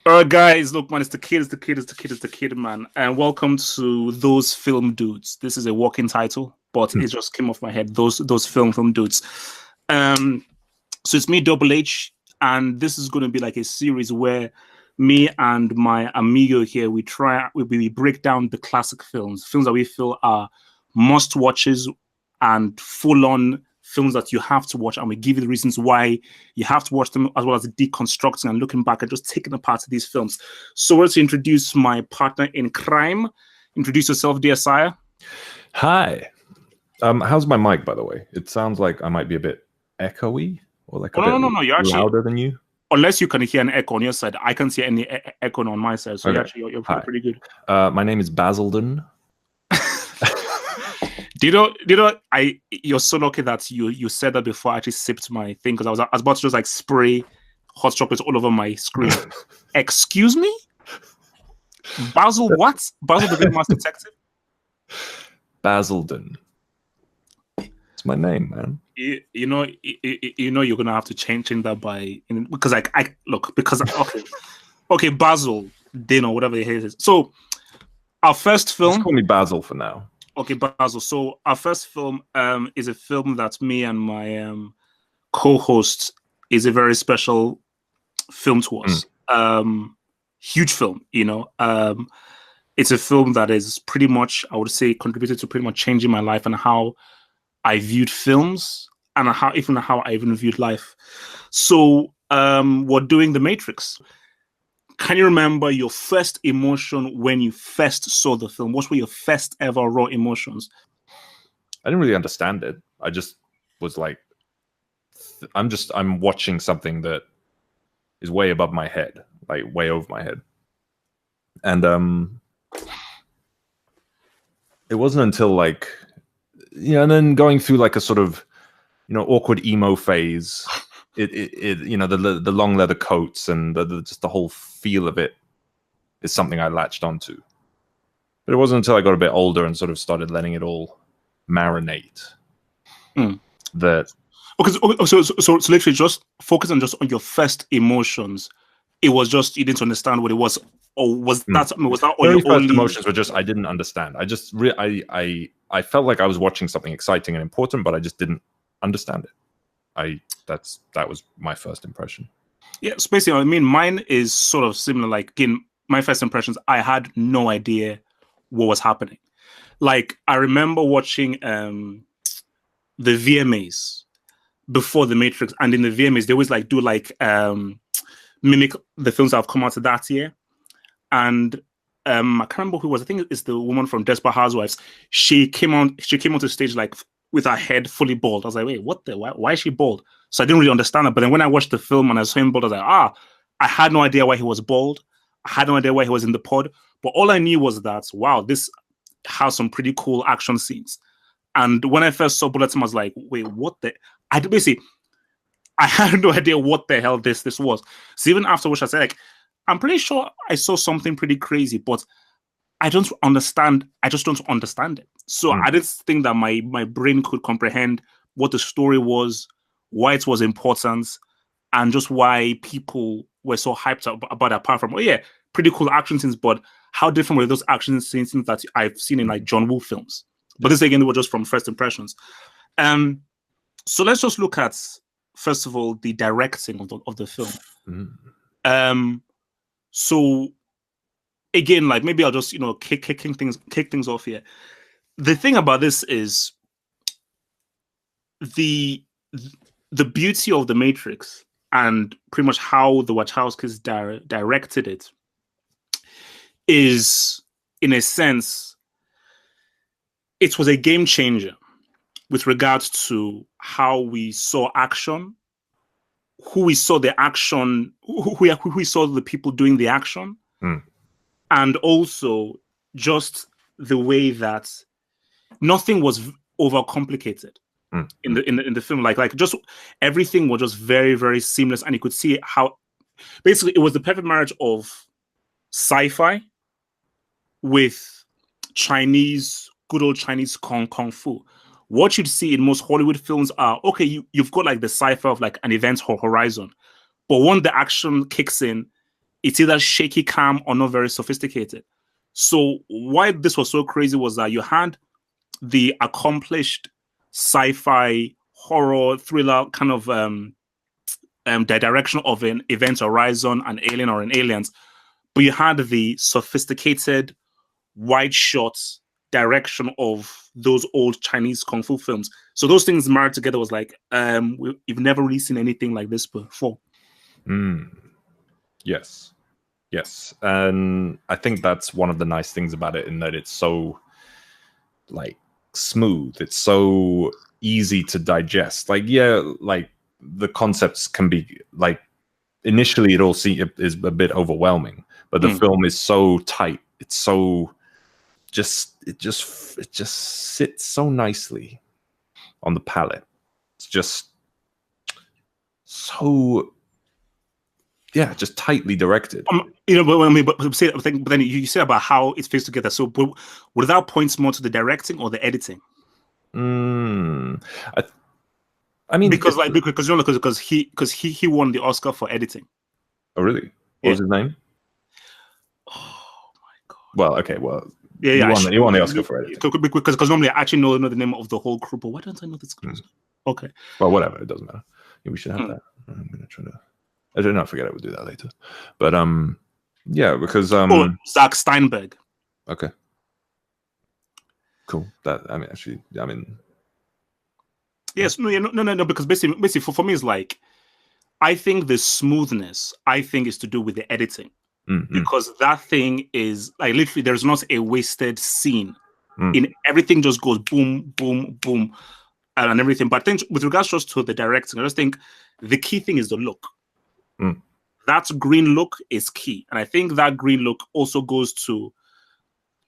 All right, guys, look, man, it's the kid, man. And welcome to Those Film Dudes. This is a working title, but it just came off my head. Those film dudes. So it's me, Double H, and this is going to be like a series where me and my amigo here, we break down the classic films that we feel are must watches and full on films that you have to watch, and we give you the reasons why you have to watch them, as well as deconstructing and looking back and just taking apart these films. So let's introduce my partner in crime. Introduce yourself, dear sire. Hi. How's my mic, by the way? It sounds like I might be a bit echoey or like a bit No. You're actually louder than you. Unless you can hear an echo on your side. I can't see any echo on my side. So okay. you're pretty good. My name is Basildon. Do you know? You're so lucky that you said that before I actually sipped my thing, because I was about to just like spray hot chocolate all over my screen. Excuse me, Basil? What? Basil the Great Master Detective? Basildon. It's my name, man. You know you're gonna have to change that because okay, Basil, Dino, whatever it is. So our first film. Just call me Basil for now. Okay, Basil. So our first film is a film that me and my co-host is a very special film to us. Huge film, you know. It's a film that is pretty much, I would say, contributed to pretty much changing my life and how I viewed films and how I even viewed life. So we're doing The Matrix. Can you remember your first emotion when you first saw the film? What were your first ever raw emotions? I didn't really understand it. I just was like, I'm watching something that is way above my head, like way over my head. And it wasn't until like, and then going through like a sort of, awkward emo phase. The long leather coats and just the whole feel of it is something I latched onto. But it wasn't until I got a bit older and sort of started letting it all marinate that. Okay, so literally just focus on your first emotions. It was just you didn't understand what it was, or was that all very your first only emotions were just I didn't understand. I just I felt like I was watching something exciting and important, but I just didn't understand it. That was my first impression. Yeah, so basically, I mean, mine is sort of similar. Like, again, my first impressions, I had no idea what was happening. Like, I remember watching the VMAs before The Matrix, and in the VMAs, they always like do like mimic the films that have come out of that year. And I can't remember who it was. I think it's the woman from Desperate Housewives. She came onto the stage like with her head fully bald. I was like, wait, why is she bald? So I didn't really understand it. But then when I watched the film and I saw him bald, I was like, I had no idea why he was bald. I had no idea why he was in the pod. But all I knew was that, wow, this has some pretty cool action scenes. And when I first saw Bullet, I was like, wait, what the? I had no idea what the hell this was. So even afterwards, I said, like, I'm pretty sure I saw something pretty crazy, but I don't understand. I just don't understand it. So I didn't think that my brain could comprehend what the story was, why it was important, and just why people were so hyped up about it, apart from, pretty cool action scenes, but how different were those action scenes that I've seen in like John Woo films? But this again, they were just from first impressions. So let's just look at, first of all, the directing of the film. So again, like maybe I'll just kick things off here. The thing about this is the beauty of The Matrix and pretty much how the Wachowskis directed it is, in a sense, it was a game changer with regards to how we saw action, who we saw the action, who we saw the people doing the action, and also just the way that nothing was overcomplicated in the film. Like just everything was just very, very seamless, and you could see how basically it was the perfect marriage of sci-fi with good old Chinese kung fu. What you'd see in most Hollywood films are, okay, you've got like the sci-fi of like an event horizon, but when the action kicks in, it's either shaky cam or not very sophisticated. So why this was so crazy was that you had the accomplished sci-fi horror thriller kind of the direction of an Event Horizon, an Alien, or an Aliens, but you had the sophisticated wide shots direction of those old Chinese kung fu films. So those things married together was like, we've never really seen anything like this before. Yes. And I think that's one of the nice things about it, in that it's so like smooth. It's so easy to digest. Like, yeah, like the concepts can be like, initially it all is a bit overwhelming, but the film is so tight. It's so it just sits so nicely on the palate. It's just so, yeah, just tightly directed. But then you say about how it fits together. So would that point more to the directing or the editing? I mean, because he won the Oscar for editing. Oh, really? What was his name? Oh my god. Well, okay, well, yeah, he won the Oscar for editing. Because normally I actually know the name of the whole group, but why don't I know this group? Okay. Well, whatever, it doesn't matter. Yeah, we should have that. I'm gonna try to. I don't know. Forget it. We'll do that later. But yeah, because Zach Steinberg. Okay. Cool. Yes. No. Because basically, for me, it's like, I think the smoothness, is to do with the editing. Because that thing is like, literally, there's not a wasted scene. In everything just goes boom, boom, boom, and everything. But I think with regards just to the directing, I just think the key thing is the look. That green look is key, and I think that green look also goes to,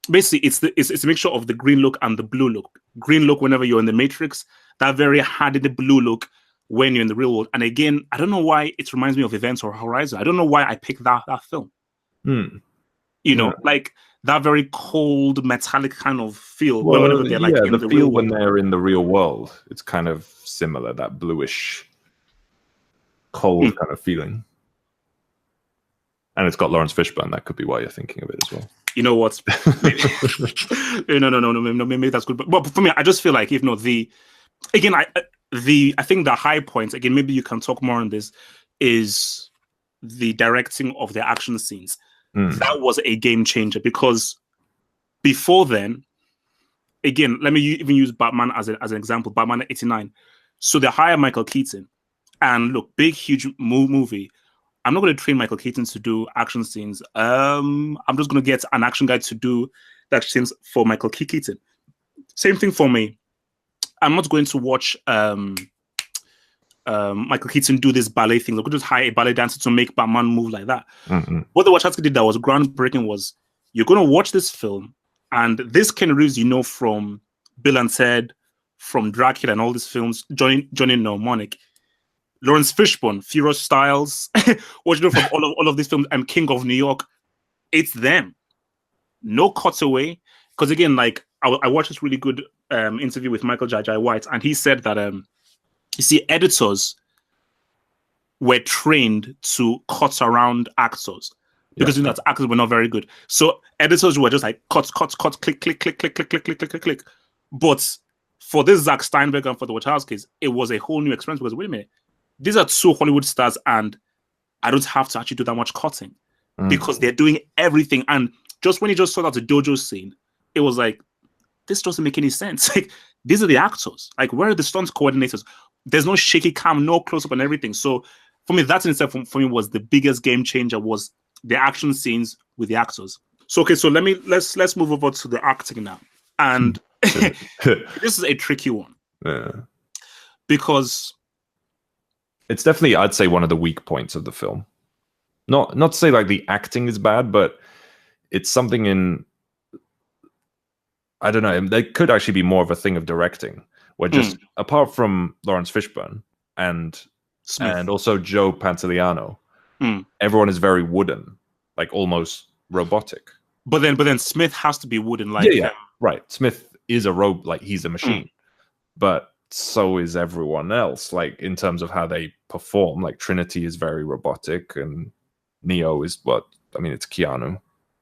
basically, it's a mixture of the green look and the blue look. Green look whenever you're in the Matrix, that very hardened blue look when you're in the real world. And again, I don't know why it reminds me of Events or Horizon. I don't know why I picked that film. Like that very cold, metallic kind of feel. Well, whenever they're like in the real world. When they're in the real world, it's kind of similar, that bluish, cold kind of feeling. And it's got Lawrence Fishburne. That could be why you're thinking of it as well. You know what? No, maybe that's good. But for me, I just feel like, I think the high points, again, maybe you can talk more on this, is the directing of the action scenes. That was a game changer, because before then, again, let me even use Batman as an example, Batman 89. So they hire Michael Keaton, and look, big, huge movie. I'm not going to train Michael Keaton to do action scenes. I'm just going to get an action guy to do the action scenes for Michael Keaton. Same thing for me. I'm not going to watch Michael Keaton do this ballet thing. They're going to hire a ballet dancer to make Batman move like that. What the Wachowski did that was groundbreaking was, you're going to watch this film, and this Ken Reeves, from Bill and Ted, from Dracula and all these films, Johnny Mnemonic, Lawrence Fishburne, Furious Styles, what you know from all of these films, and King of New York, it's them. No cutaway. Because again, like I watched this really good interview with Michael Jai White, and he said that you see, editors were trained to cut around actors because that actors were not very good. So editors were just like cut, click, click, click, click, click, click, click, click, click. But for this Zack Steinberg and for the Wachowskis, it was a whole new experience, because wait a minute, these are two Hollywood stars, and I don't have to actually do that much cutting because they're doing everything. And just when you just saw that the dojo scene, it was like, this doesn't make any sense. Like, these are the actors. Like, where are the stunt coordinators? There's no shaky cam, no close up and everything. So for me, that in itself for me was the biggest game changer, was the action scenes with the actors. So okay, so let's move over to the acting now. And this is a tricky one. Yeah. Because it's definitely, I'd say, one of the weak points of the film. Not to say like the acting is bad, but it's something in, I don't know, there could actually be more of a thing of directing, where just apart from Lawrence Fishburne and Smith, and also Joe Pantoliano, everyone is very wooden, like almost robotic. But then Smith has to be wooden, like right. Smith is a robot, like he's a machine, but so is everyone else. Like in terms of how they perform, like Trinity is very robotic, and Neo is it's Keanu.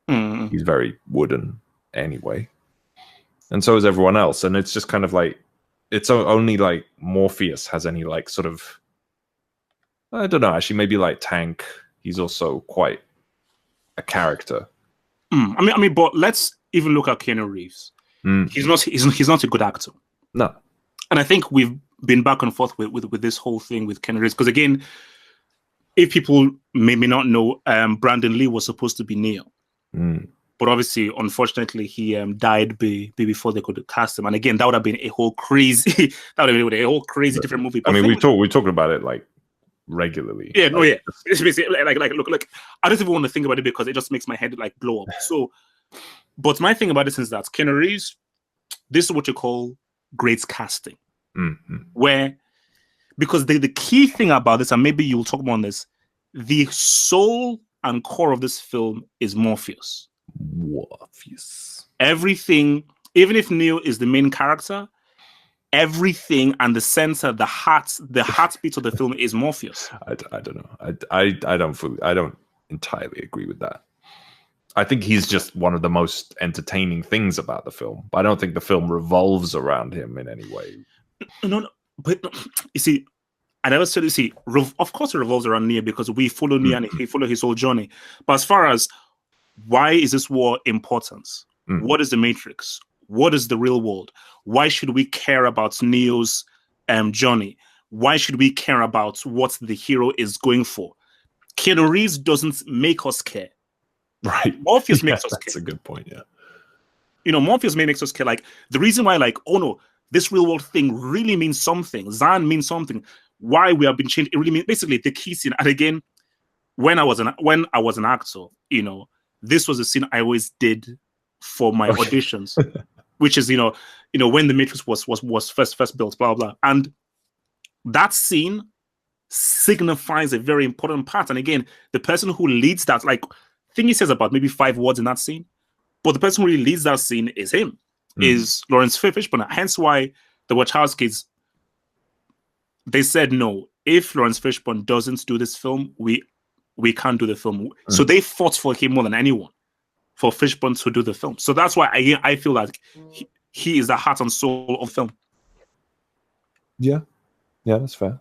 Mm. He's very wooden anyway. And so is everyone else. And it's just kind of like, it's only like Morpheus has any like sort of, I don't know, actually maybe like Tank. He's also quite a character. I mean, but let's even look at Keanu Reeves. He's not a good actor. No. And I think we've been back and forth with this whole thing with Keanu Reeves. Because again, if people may not know, Brandon Lee was supposed to be Neo. But obviously, unfortunately, he died before they could cast him. And again, that would have been a whole crazy different movie. But I mean, we talked about it like regularly. Yeah, no, yeah. It's basically like look, I don't even want to think about it because it just makes my head like blow up. So, but my thing about this is that Keanu Reeves, this is what you call great casting. Where, because the key thing about this, and maybe you'll talk more on this, the soul and core of this film is Morpheus. Everything, even if Neo is the main character, everything and the center, the heartbeat of the film is Morpheus. I don't know. I don't entirely agree with that. I think he's just one of the most entertaining things about the film, but I don't think the film revolves around him in any way. No, but you see, I never said, of course it revolves around Neo because we follow Neo and he follow his whole journey. But as far as why is this war important? What is the Matrix? What is the real world? Why should we care about Neo's journey? Why should we care about what the hero is going for? Keanu Reeves doesn't make us care. Right. Morpheus makes us care. That's a good point, yeah. You know, Morpheus makes us care. Like, the reason why, like, oh no, this real world thing really means something. Zion means something. Why we have been changed, it really means basically the key scene. And again, when I was an actor, you know, this was a scene I always did for my auditions, which is, you know, when the Matrix was first built, blah, blah. And that scene signifies a very important part. And again, the person who leads that, like, I think he says about maybe 5 words in that scene, but the person who really leads that scene is him, is Lawrence Fishburne. Hence why the Wachowskis, they said, no, if Lawrence Fishburne doesn't do this film, we can't do the film. So they fought for him more than anyone, for Fishburne to do the film. So that's why I feel like he is the heart and soul of film. Yeah, that's fair.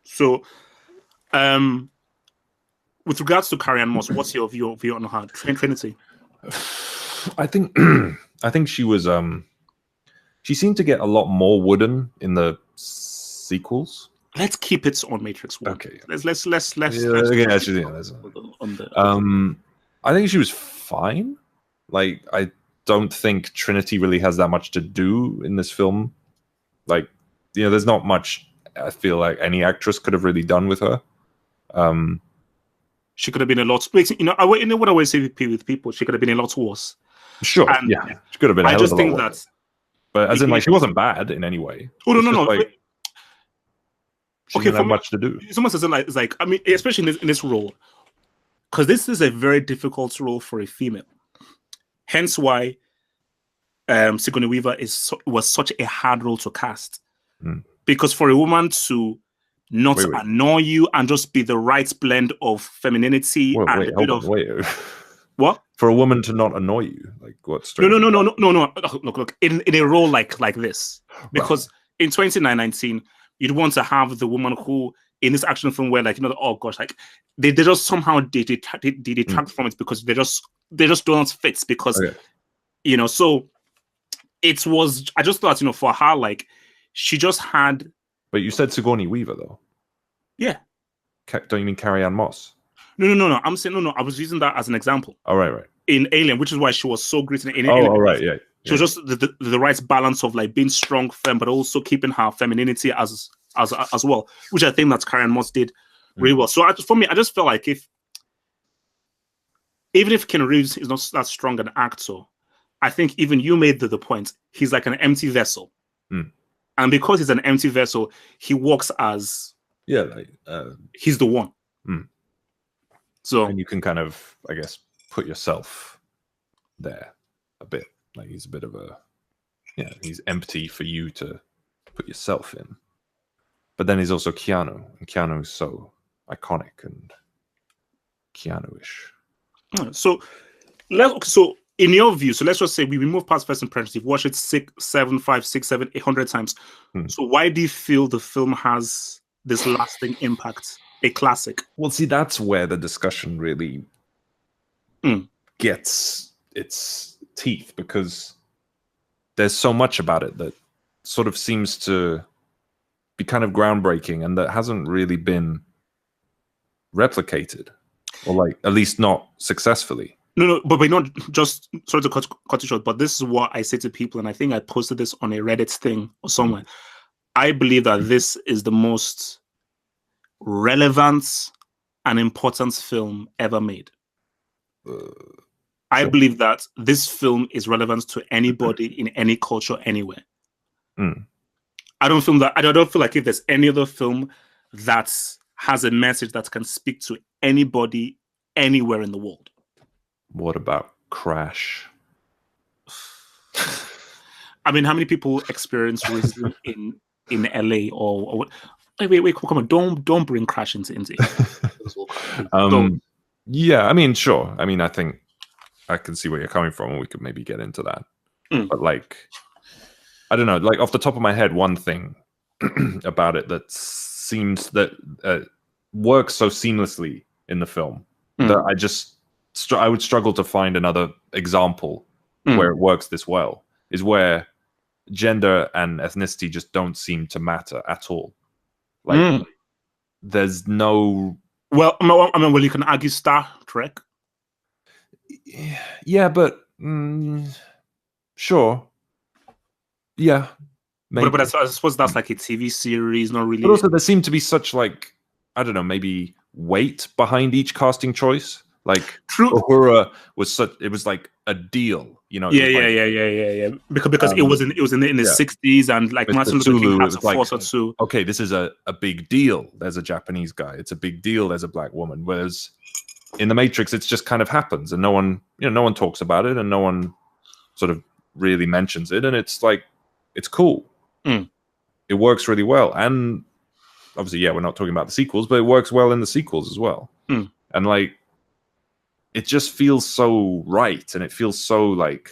So, with regards to Carrie-Anne Moss, what's your view on her Trinity? I think she was she seemed to get a lot more wooden in the sequels. Let's keep it on Matrix 1. Okay. Let's I think she was fine. Like, I don't think Trinity really has that much to do in this film. Like, you know, there's not much I feel like any actress could have really done with her. She could have been a lot. You know what I always say with people. She could have been a lot worse. Sure, and yeah, she could have been. I just think that, but as in, like, she wasn't bad in any way. Oh no. Like, she didn't have much to do. It's almost as in, like, it's like, I mean, especially in this role, because this is a very difficult role for a female. Hence why Sigourney Weaver was such a hard role to cast. Because for a woman to not annoy you and just be the right blend of femininity what? For a woman to not annoy you, like, what's no. Look, in a role like this, because in 2019, you'd want to have the woman who, in this action film, where, like, you know, oh gosh, like they just somehow they detract from it because they just don't fit, because you know. So it was, I just thought, you know, for her, like, she just had. But you said Sigourney Weaver, though. Yeah. Don't you mean Carrie-Anne Moss? No. I'm saying no. I was using that as an example. Oh, right. In Alien, which is why she was so great in Alien. Yeah. She was just the right balance of, like, being strong, firm, but also keeping her femininity as well, which I think that Carrie-Anne Moss did really well. So for me, I just felt like even if Keanu Reeves is not that strong an actor, I think even you made the point, he's like an empty vessel. And because he's an empty vessel, he works as he's the one. So, and you can kind of, I guess, put yourself there a bit. Like, he's a bit of a, he's empty for you to put yourself in. But then he's also Keanu, and Keanu's so iconic and Keanu-ish. So in your view, so let's just say we move past First Impressions. You've watched it 6, 7, 5, 6, 7, 800 times. So why do you feel the film has this lasting impact? A classic. Well, see, that's where the discussion really gets its teeth, because there's so much about it that sort of seems to be kind of groundbreaking and that hasn't really been replicated, or like at least not successfully. No, but not just, sorry to cut it short, but this is what I say to people, and I think I posted this on a Reddit thing or somewhere. I believe that this is the most relevant and important film ever made. I believe that this film is relevant to anybody in any culture anywhere. I don't feel like if there's any other film that has a message that can speak to anybody anywhere in the world. What about Crash? I mean, how many people experience racism in LA or what? Wait, come on! Don't bring Crash into Yeah, I mean, sure. I mean, I think I can see where you're coming from, and we could maybe get into that. But like, I don't know. Like off the top of my head, one thing about it that seems that works so seamlessly in the film that I would struggle to find another example where it works this well, is where gender and ethnicity just don't seem to matter at all. Like there's no... Well, I mean, you can argue Star Trek. Yeah, but sure. Yeah. Maybe. But I suppose that's like a TV series, not really. But also there seemed to be such like, I don't know, maybe weight behind each casting choice. Like Uhura was such, it was like a deal, you know. Yeah. Because it was in the 60s, and like Martin Luther King had to force her to. Okay, this is a big deal. There's a Japanese guy. It's a big deal. There's a black woman. Whereas in the Matrix, it's just kind of happens, and no one talks about it, and no one sort of really mentions it, and it's like, it's cool. It works really well, and obviously, we're not talking about the sequels, but it works well in the sequels as well. And like, it just feels so right, and it feels so like,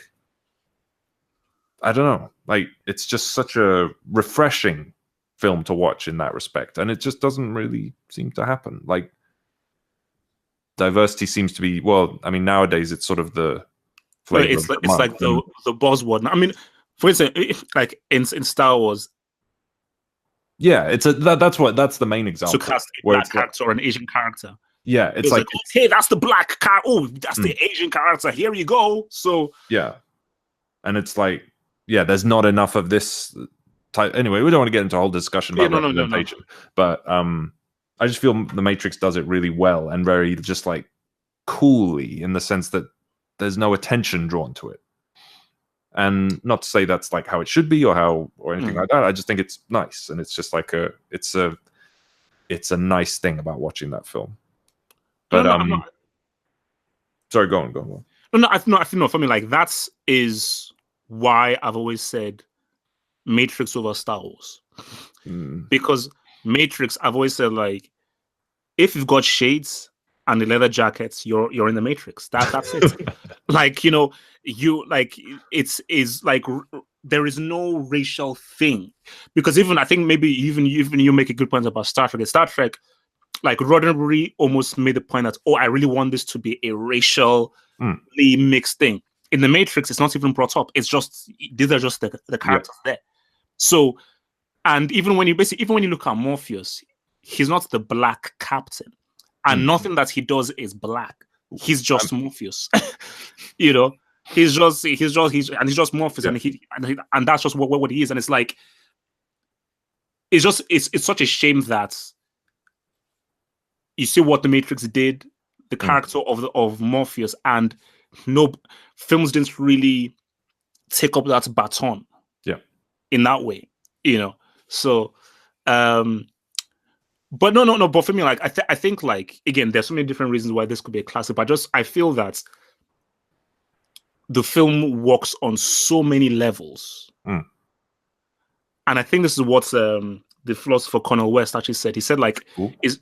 I don't know, like it's just such a refreshing film to watch in that respect, and it just doesn't really seem to happen. Like, diversity seems to be, well, I mean, nowadays it's sort of the flavor. It's like the buzzword. I mean, for instance, like in Star Wars. Yeah, it's that's the main example. So cast a black character or an Asian character. Yeah, it's like, hey, that's the black car. Oh, that's the Asian character. Here you go. So yeah, and it's like, yeah, there's not enough of this type. Anyway, we don't want to get into a whole discussion about representation, but I just feel the Matrix does it really well and very just like coolly, in the sense that there's no attention drawn to it. And not to say that's like how it should be or anything like that. I just think it's nice, and it's just like it's a nice thing about watching that film. But sorry, go on. No, I think for me, like, that is why I've always said Matrix over Star Wars. Because Matrix, I've always said, like, if you've got shades and the leather jackets, you're in the Matrix. That's it. Like, you like, it's like there is no racial thing, because even I think maybe even you make a good point about Star Trek. Star Trek, like Roddenberry almost made the point that, I really want this to be a racially mixed thing. In the Matrix, it's not even brought up. It's just, these are just the characters there. So, and even when you look at Morpheus, he's not the black captain, and nothing that he does is black. He's just Morpheus. He's just Morpheus, and that's just what he is. And it's like, it's such a shame that you see what the Matrix did, the character of Morpheus, and no films didn't really take up that baton. In that way, So, but no. But for me, like, I think, like, again, there's so many different reasons why this could be a classic. But I feel that the film works on so many levels, and I think this is what the philosopher Cornel West actually said. He said, like, is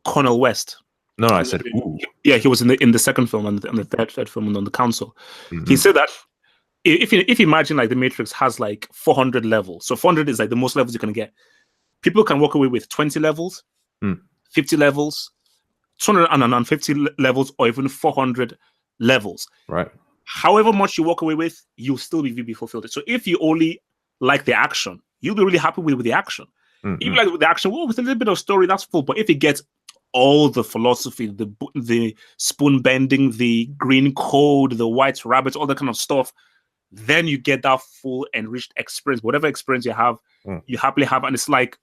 Cornel West. No, I said, ooh. Yeah, he was in the second film and the third film on the council. Mhm. He said that if you imagine like the Matrix has like 400 levels, so 400 is like the most levels you can get. People can walk away with 20 levels, 50 levels, 250 levels, or even 400 levels. Right. However much you walk away with, you'll still be fulfilled. So if you only like the action, you'll be really happy with the action. If you like the action, well, with a little bit of story, that's full. But if it gets all the philosophy, the spoon bending, the green code, the white rabbits, all that kind of stuff, then you get that full enriched experience. Whatever experience you have, you happily have, and it's like,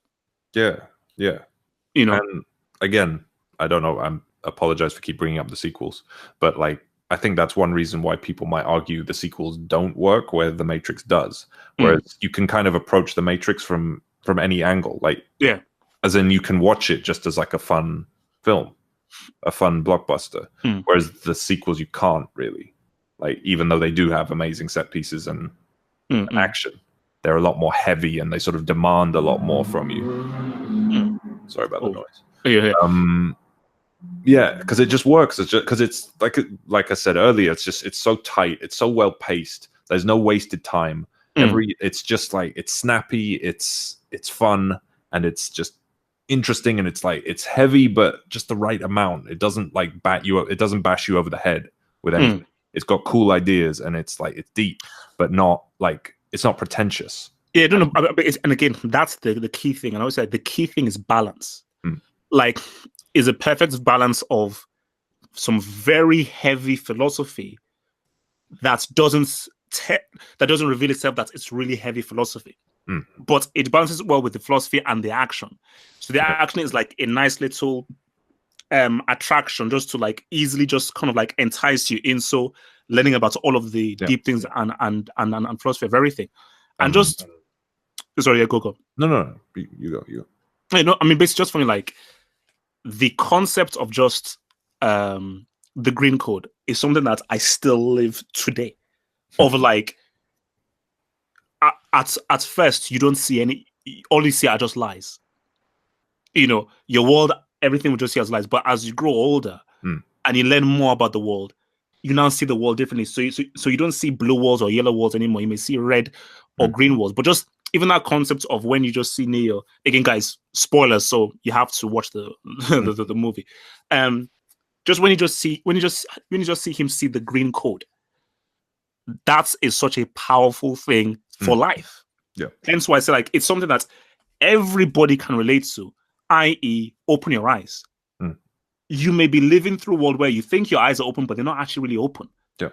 yeah. You know. And again, I don't know. I apologize for keep bringing up the sequels, but like I think that's one reason why people might argue the sequels don't work where the Matrix does. Whereas you can kind of approach the Matrix from any angle, like as in you can watch it just as like a fun film, a fun blockbuster. Whereas the sequels you can't really, like even though they do have amazing set pieces and action, they're a lot more heavy and they sort of demand a lot more from you. Sorry about the noise. Yeah, because it just works. It's just because it's like I said earlier. It's so tight. It's so well paced. There's no wasted time. It's just like it's snappy. It's fun and it's just interesting and it's like it's heavy but just the right amount. It doesn't like bat you up. It doesn't bash you over the head with anything. It's got cool ideas and it's like it's deep but not like it's not pretentious. Yeah, no, and again, that's the key thing. And I always say the key thing is balance. Like, is a perfect balance of some very heavy philosophy that doesn't reveal itself that it's really heavy philosophy, but it balances well with the philosophy and the action. So the action is like a nice little attraction just to like easily just kind of like entice you in. So learning about all of the deep things and philosophy of everything, and just sorry, go. No, you go. No, I mean basically just for me like. The concept of just the green code is something that I still live today. Of like, at first you don't see any, all you see are just lies. Your world, everything we just see as lies. But as you grow older and you learn more about the world, you now see the world differently. So you don't see blue walls or yellow walls anymore. You may see red or green walls. But just even that concept of when you just see Neo again, guys, spoilers, so you have to watch the the movie. Just when you just see him see the green code, that is such a powerful thing for life. Yeah. Hence why I say like it's something that everybody can relate to, i.e., open your eyes. You may be living through a world where you think your eyes are open, but they're not actually really open. Yeah.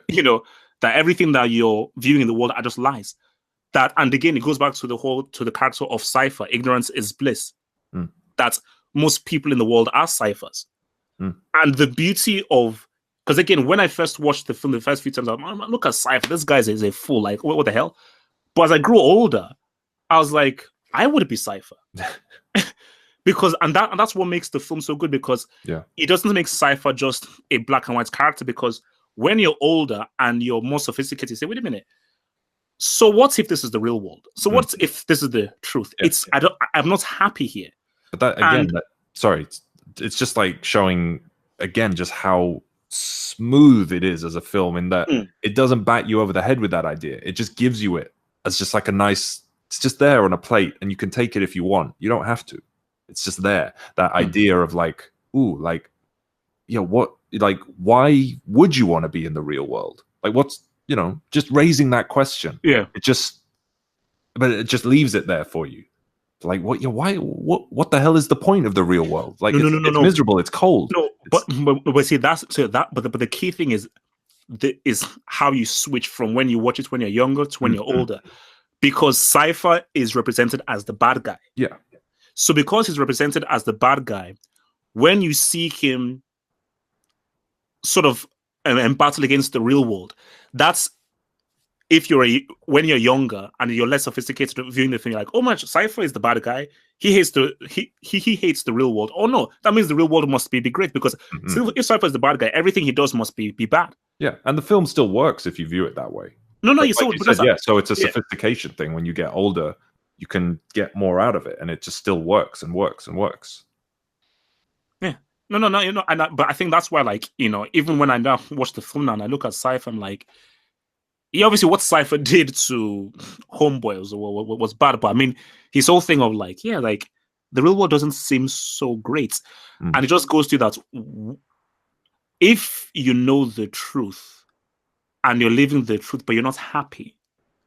That everything that you're viewing in the world are just lies. That, and again, it goes back to the character of Cypher. Ignorance is bliss. That most people in the world are ciphers. And the beauty of, because again, when I first watched the film the first few times, I'm like, look at Cypher. This guy is a fool. Like, what the hell? But as I grew older, I was like, I would be Cypher. Because and that's what makes the film so good, because it doesn't make Cypher just a black and white character. Because when you're older and you're more sophisticated, you say, wait a minute. So what if this is the real world? So what if this is the truth? I'm not happy here. But that again, it's just like showing again just how smooth it is as a film in that it doesn't bat you over the head with that idea. It just gives you it as just like a nice. It's just there on a plate, and you can take it if you want. You don't have to. It's just there. That idea of like, ooh, like, what? Like, why would you want to be in the real world? Like, what's just raising that question. Yeah. It just leaves it there for you. Like, what? Why? What the hell is the point of the real world? Like, it's miserable. It's cold. No, but see But the key thing is how you switch from when you watch it when you're younger to when you're older, because Cypher is represented as the bad guy. Yeah. So because he's represented as the bad guy, when you see him sort of battle against the real world, that's when you're younger and you're less sophisticated viewing the thing, you're like, oh my, Cypher is the bad guy. He hates he hates the real world. Oh no, that means the real world must be great, because if Cypher is the bad guy, everything he does must be bad. Yeah, and the film still works if you view it that way. No, like, you saw like you said, so it's a sophistication thing. When you get older, you can get more out of it, and it just still works and works and works. Yeah, no, but I think that's why, like, even when I now watch the film now and I look at Cypher, I'm like, yeah, obviously what Cypher did to Homeboy was bad, but I mean, his whole thing of like, yeah, like the real world doesn't seem so great, and it just goes to that. If you know the truth and you're living the truth, but you're not happy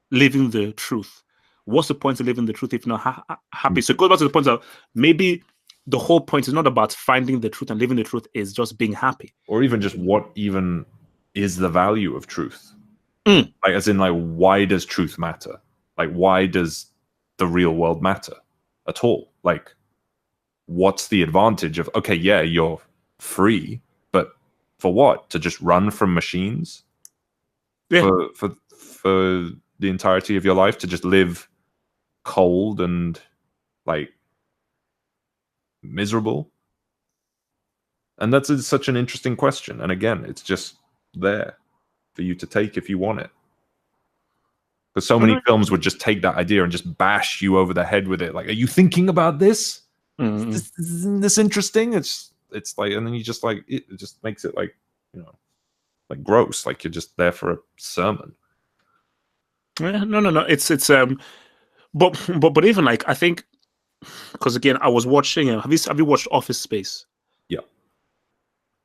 living the truth, what's the point of living the truth if you're not happy? So it goes back to the point of maybe the whole point is not about finding the truth and living the truth, is just being happy. Or even just what even is the value of truth? Like, as in, like, why does truth matter? Like, why does the real world matter at all? Like, what's the advantage of, okay, yeah, you're free, but for what? To just run from machines? Yeah. For the entirety of your life, to just live cold and like miserable? And that's such an interesting question. And again, it's just there for you to take if you want it. Because so many films would just take that idea and just bash you over the head with it. Like, are you thinking about this? Isn't this interesting? It's like, and then you just like, it just makes it like, like gross. Like you're just there for a sermon. Yeah, no. It's but even like, I think, because again, I was watching. Have you watched Office Space? Yeah.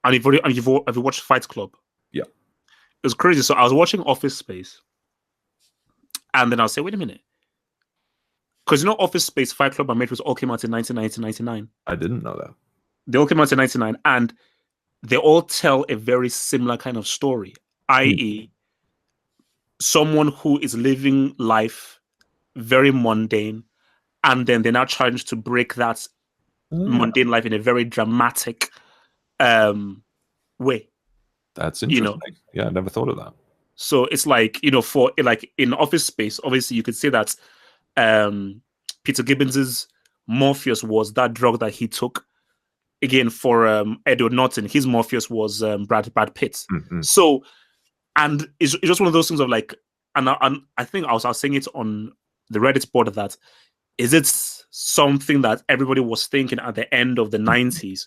And have you watched Fight Club? Yeah. It was crazy. So I was watching Office Space, and then I'll say, wait a minute, because Office Space, Fight Club, and Matrix all came out in 1999. I didn't know that. They all came out in 1999, and they all tell a very similar kind of story, i.e., someone who is living life very mundane, and then they're now challenged to break that mundane life in a very dramatic way. That's interesting. Yeah, I never thought of that. So it's like, for like in Office Space, obviously you could say that Peter Gibbons's Morpheus was that drug that he took. Again, for Edward Norton, his Morpheus was Brad Pitt. So, and it's just one of those things of like, and I think I was saying it on the Reddit board, that is it something that everybody was thinking at the end of the 90s,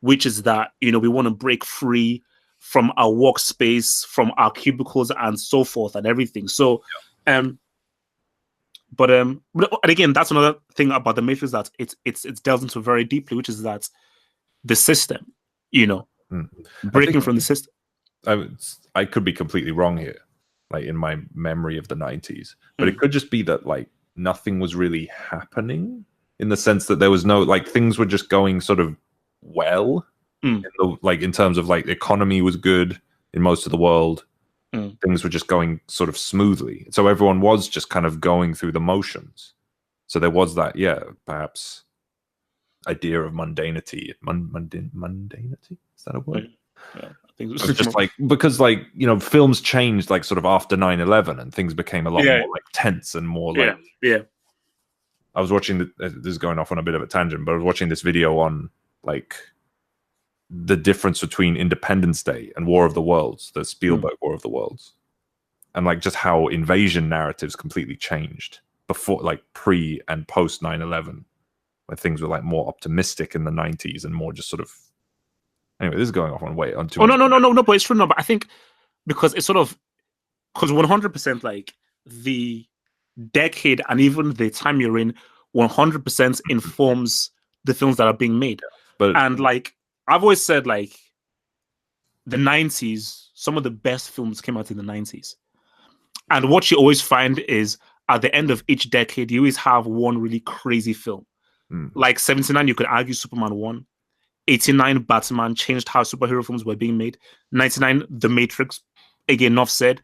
which is that, we want to break free from our workspace, from our cubicles and so forth and everything. So, but again, that's another thing about the Matrix, that it's delved into very deeply, which is that the system, breaking from the system. I could be completely wrong here, like in my memory of the 90s, but it could just be that like nothing was really happening, in the sense that there was no, like, things were just going sort of well, in terms of like the economy was good in most of the world. Things were just going sort of smoothly, so everyone was just kind of going through the motions. So there was that, perhaps idea of mundanity. Mundanity, is that a word? Yeah, I think it's just like, because like, films changed like sort of after 9/11, and things became a lot more like tense and more like I was watching this is going off on a bit of a tangent, but I was watching this video on like the difference between Independence Day and War of the Worlds, the Spielberg War of the Worlds, and like just how invasion narratives completely changed before, like pre and post 9/11, where things were like more optimistic in the 90s and more just sort of, anyway, this is going off on way on too. No, but it's true. No, but I think because it's sort of, because 100% like the decade and even the time you're in 100% informs the films that are being made. And like I've always said, like the 90s, some of the best films came out in the 90s. And what you always find is at the end of each decade, you always have one really crazy film. Like 79, you could argue Superman 1. 89, Batman changed how superhero films were being made. 99, The Matrix, again, enough said.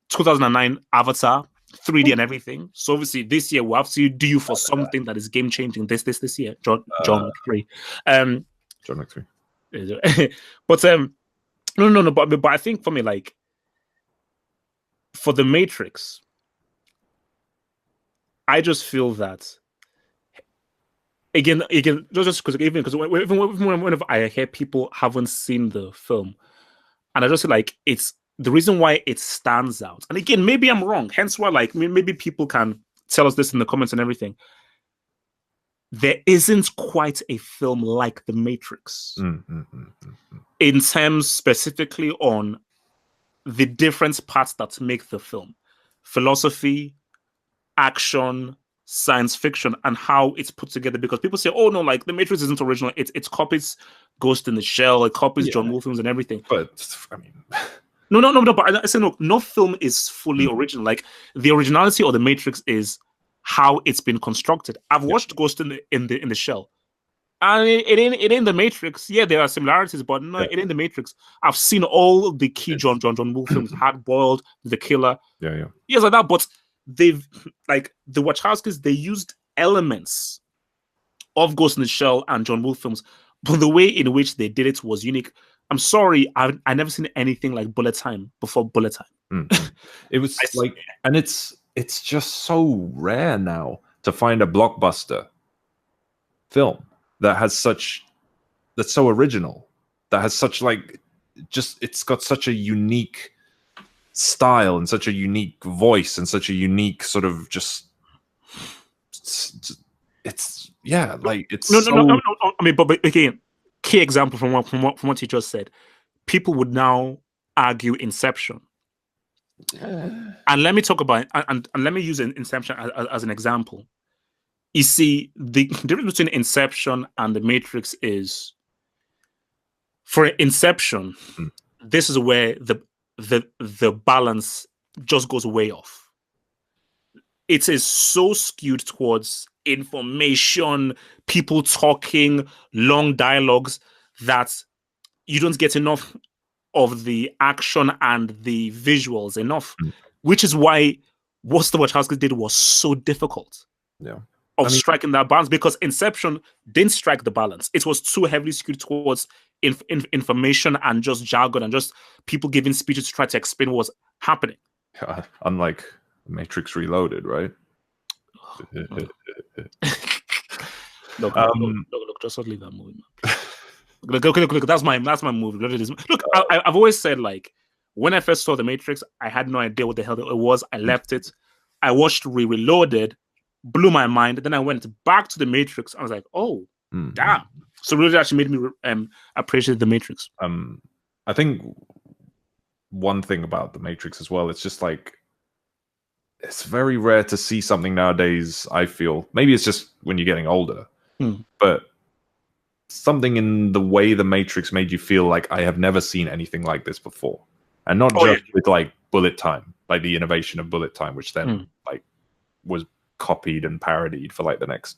2009, Avatar, 3D and everything. So obviously this year we'll have to do you for something that is game changing this year. John McCree. John McCree. But no, but I think for me, like for The Matrix, I just feel that again, just because whenever I hear people haven't seen the film, and I just feel like it's the reason why it stands out. And again, maybe I'm wrong. Hence why, like, maybe people can tell us this in the comments and everything. there isn't quite a film like The Matrix in terms specifically on the different parts that make the film: philosophy, action, science fiction, and how it's put together. Because people say, "Oh no, like The Matrix isn't original. It copies Ghost in the Shell, it copies John Woo films and everything." But I mean, no. But I say no film is fully original. Like the originality of The Matrix is how it's been constructed. I've watched Ghost in the Shell. And it ain't The Matrix. Yeah, there are similarities, but no, it ain't The Matrix. I've seen all the key John Woo films: Hard Boiled, The Killer. Yes, like that. But they've like the Wachowskis. They used elements of Ghost in the Shell and John Woo films, but the way in which they did it was unique. I'm sorry, I never seen anything like Bullet Time before Bullet Time. It was and it's just so rare now to find a blockbuster film that's so original, that has such it's got such a unique style and such a unique voice and such a unique sort of it's no. I mean, but again, key example from what you just said, people would now argue Inception. And let me talk about and let me use Inception as an example. You see, the difference between Inception and The Matrix is, for Inception, this is where the balance just goes way off. It is so skewed towards information, people talking, long dialogues, that you don't get enough of the action and the visuals enough, which is why what the Wachowskis did was so difficult. Striking that balance, because Inception didn't strike the balance. It was too heavily skewed towards information and just jargon and just people giving speeches to try to explain what was happening. Unlike Matrix Reloaded, right? Look, just leave that movie, man. Look, that's my movie. Look, I've always said, like, when I first saw The Matrix, I had no idea what the hell it was. I left it. I watched Reloaded, blew my mind. Then I went back to The Matrix. I was like, oh, damn. So really actually made me appreciate The Matrix. I think one thing about The Matrix as well, it's just like, it's very rare to see something nowadays, I feel. Maybe it's just when you're getting older. But something in the way The Matrix made you feel like, I have never seen anything like this before. And not just with like bullet time, like the innovation of bullet time, which then was copied and parodied for like the next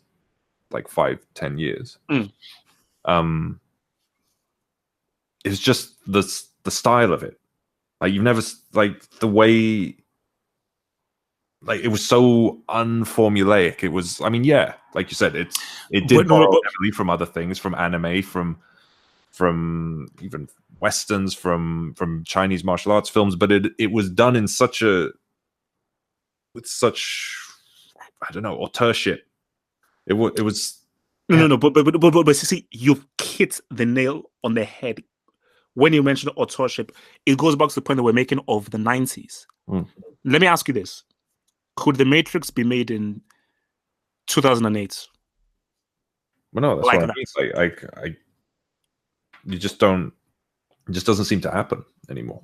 5-10 years. It's just the style of it. Like, you've never, like, the way, like, it was so unformulaic. It was, I mean, yeah, like you said, it did borrow heavily from other things, from anime, from even westerns, from Chinese martial arts films, but it was done in with such, I don't know, auteurship. It was no, but see, you've hit the nail on the head when you mentioned authorship. It goes back to the point that we're making of the 90s. Let me ask you this: could The Matrix be made in 2008? Well, no, that's like what I mean. You just don't. It just doesn't seem to happen anymore.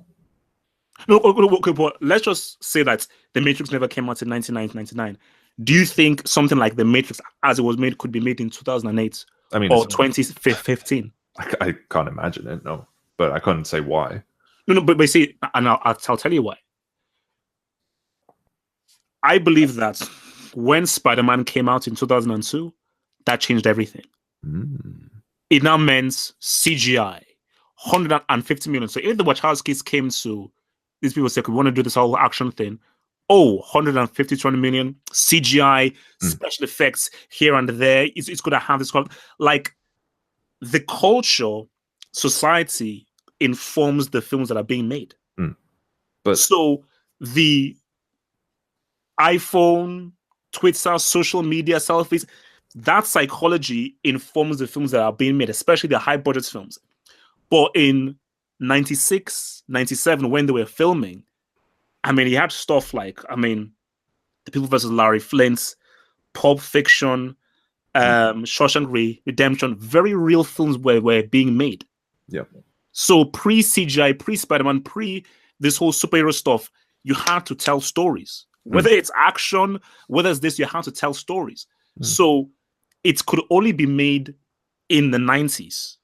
No, okay, but let's just say that The Matrix never came out in 1999. Do you think something like The Matrix, as it was made, could be made in 2008 or 2015? I can't imagine it, no. But I couldn't say why. No, but see, and I'll tell you why. I believe that when Spider-Man came out in 2002, that changed everything. It now meant CGI, 150 million. So if the Wachowskis came to these people, said, we want to do this whole action thing, 150, 200 million, CGI, special effects here and there, it's going to have this, like, the culture, society informs the films that are being made. But so the iPhone, Twitter, social media, selfies, that psychology informs the films that are being made, especially the high budget films. But in 96, 97, when they were filming, I mean, you had stuff like, I mean, The People vs. Larry Flint, Pulp Fiction, Shawshank Redemption, very real films were being made. Yeah. So pre-CGI, pre-Spider-Man, this whole superhero stuff, you had to tell stories. Whether it's action, whether it's this, you had to tell stories. So it could only be made in the 90s.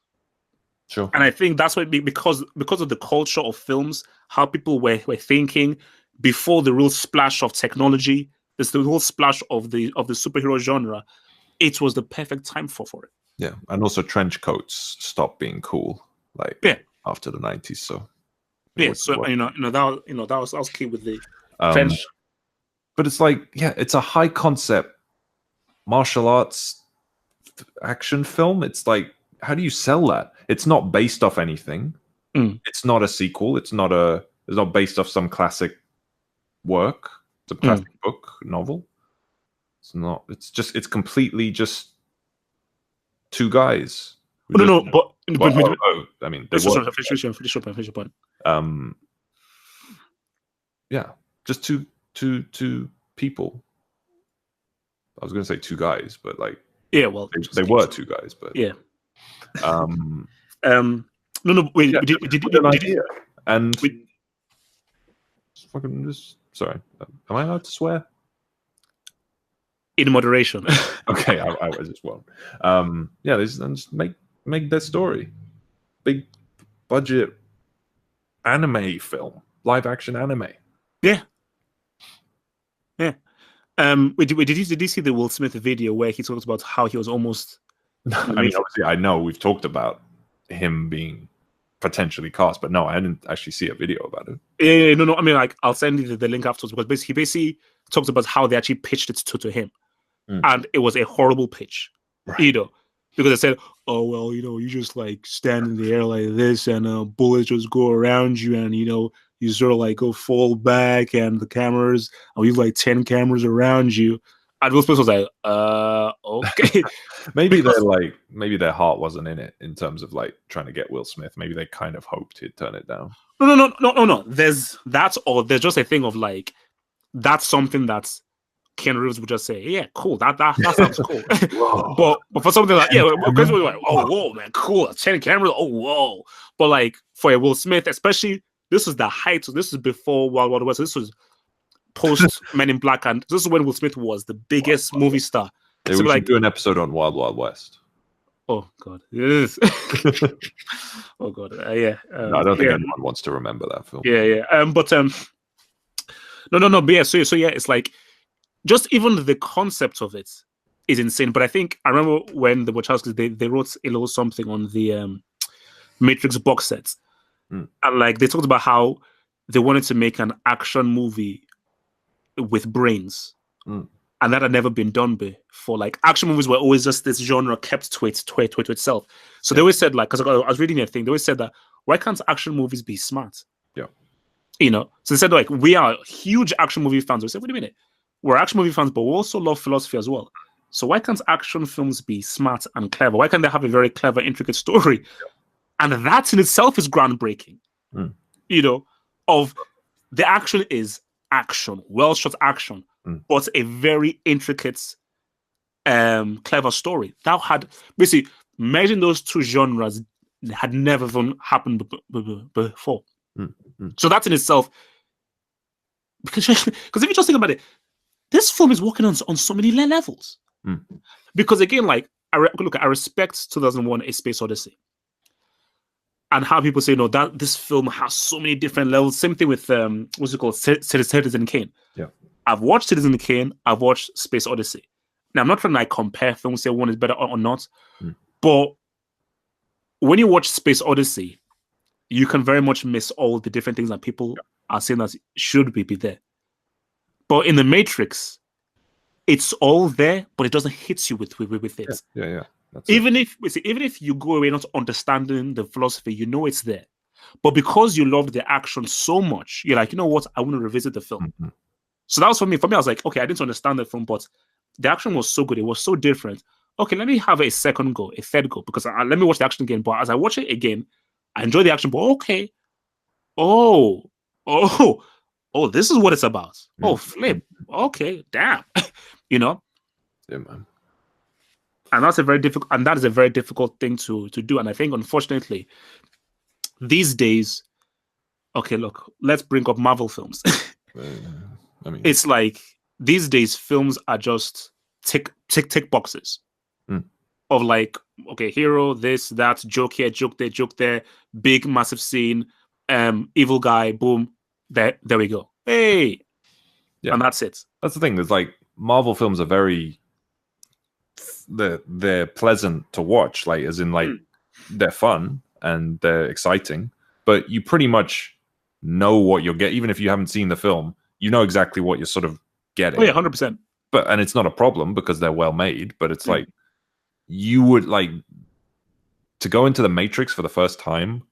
Sure. And I think that's why, because of the culture of films, how people were thinking before the real splash of technology, there's the whole splash of the superhero genre. It was the perfect time for it. Yeah, and also trench coats stopped being cool after the 90s. So so that was key with the trench. But it's like, it's a high concept martial arts action film. It's like, how do you sell that? It's not based off anything. It's not a sequel. It's not based off some classic work. It's a classic book, novel. It's not. It's completely just two guys. I mean, they were. Finish your point. Yeah, just two people. I was going to say two guys, but like, yeah, well, they were two guys, but yeah. No, wait. Yeah, Did idea. And sorry, am I allowed to swear? In moderation. Okay, I was just wrong. They just make that story. Big budget anime film, live action anime. Yeah. Did you see the Will Smith video where he talks about how he was almost? I mean, obviously, I know we've talked about him being potentially cast, but no, I didn't actually see a video about it. Yeah, no. I mean, like, I'll send you the link afterwards, because he basically talks about how they actually pitched it to him, and it was a horrible pitch, right. Because they said, "Oh well, you just like stand in the air like this, and bullets just go around you, and you sort of like go fall back, and the cameras, and we have like 10 cameras around you." And Will Smith was like, okay. maybe their heart wasn't in it in terms of like trying to get Will Smith. Maybe they kind of hoped he'd turn it down. No. There's just a thing of like, that's something that Keanu Reeves would just say, yeah, cool. That sounds cool. but for something like, because we're like, oh, whoa, man, cool. 10 cameras, oh, whoa. But like for a Will Smith, especially, this was the height. So this is before Wild Wild West. This was post Men in Black, and this is when Will Smith was the biggest movie star. Yeah, so we should do an episode on Wild Wild West. Oh God, yes. Oh God, yeah. No, I don't think anyone wants to remember that film. Yeah. No. But yeah, so yeah, it's like, just even the concept of it is insane. But I think I remember when the Wachowskis they wrote a little something on the Matrix box sets, and like they talked about how they wanted to make an action movie with brains, and that had never been done before. Like, action movies were always just this genre kept to itself. So they always said, like, because I was reading a thing, they always said that, why can't action movies be smart? Yeah, So they said, like, we are huge action movie fans. We said, wait a minute, we're action movie fans, but we also love philosophy as well. So why can't action films be smart and clever? Why can't they have a very clever, intricate story? Yeah. And that in itself is groundbreaking. Of the action is action, well shot action, but a very intricate, clever story. That had basically merging those two genres had never happened before. So that in itself, because if you just think about it, this film is working on so many levels. Because again, like, I respect 2001: A Space Odyssey, and how people say, no, that this film has so many different levels. Same thing with what's it called, Citizen Kane. Yeah, I've watched Citizen Kane. I've watched Space Odyssey. Now, I'm not trying to like compare films, say one is better or not, but when you watch Space Odyssey, you can very much miss all the different things that people are saying that should be there. But in The Matrix, it's all there, but it doesn't hit you with it. Yeah. Even if you go away not understanding the philosophy, it's there. But because you loved the action so much, you're like, you know what? I want to revisit the film. So that was for me. For me, I was like, okay, I didn't understand the film, but the action was so good. It was so different. Okay, let me have a second go, a third go, because let me watch the action again. But as I watch it again, I enjoy the action. But okay, oh, this is what it's about. Oh, flip. Okay, damn. Yeah, man. And that's a very difficult, and that is a very difficult thing to do. And I think, unfortunately, these days, okay, look, let's bring up Marvel films. I mean, It's like these days films are just tick boxes of like, okay, hero, this, that, joke here, joke there, big massive scene, evil guy, boom, there we go. Hey, yeah, and that's it. That's the thing. There's like Marvel films are very they're pleasant to watch, like as in like they're fun and they're exciting, but you pretty much know what you'll get, even if you haven't seen the film. You know exactly what you're sort of getting. Oh yeah, 100%. And it's not a problem because they're well made. But it's like you would like to go into the Matrix for the first time.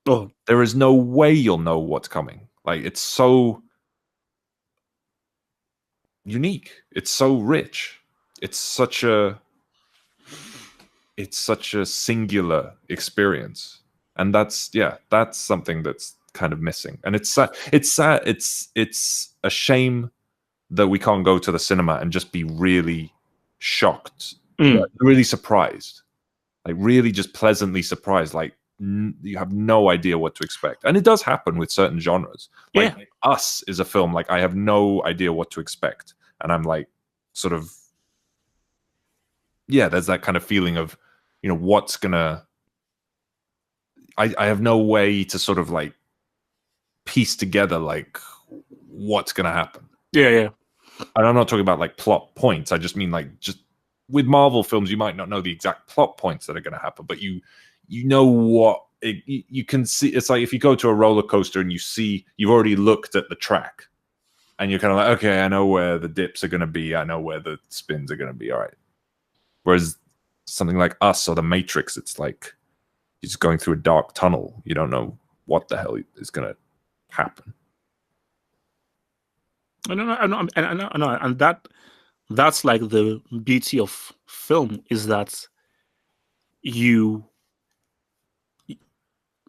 Oh, there is no way you'll know what's coming. Like it's so unique. It's so rich. It's such a singular experience, and that's something that's kind of missing. And it's sad. It's a shame that we can't go to the cinema and just be really shocked, really surprised, like really just pleasantly surprised. Like you have no idea what to expect, and it does happen with certain genres. Like Us is a film like I have no idea what to expect, and I'm like sort of there's that kind of feeling of, you know, what's gonna. I have no way to sort of like piece together like what's gonna happen. Yeah. And I'm not talking about like plot points. I just mean like just with Marvel films, you might not know the exact plot points that are gonna happen, but you know what you can see. It's like if you go to a roller coaster and you've already looked at the track, and you're kind of like, okay, I know where the dips are gonna be. I know where the spins are gonna be. All right. Whereas something like Us or The Matrix, it's like you're just going through a dark tunnel. You don't know what the hell is going to happen. I know, and that's like the beauty of film, is that you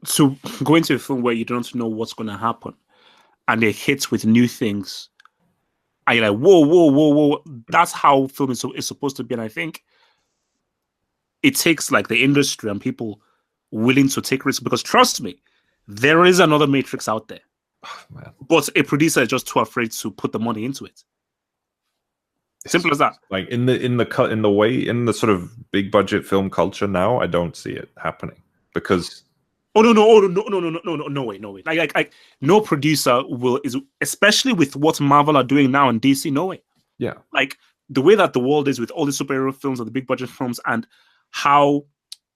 to go into a film where you don't know what's going to happen, and it hits with new things, and you're like, whoa. That's how film is supposed to be. And I think it takes like the industry and people willing to take risks, because trust me, there is another Matrix out there. Man. But a producer is just too afraid to put the money into it. Simple as that. Like in the sort of big budget film culture now, I don't see it happening because. No way. Like no producer is, especially with what Marvel are doing now and DC. No way. Yeah. Like the way that the world is with all the superhero films and the big budget films, and how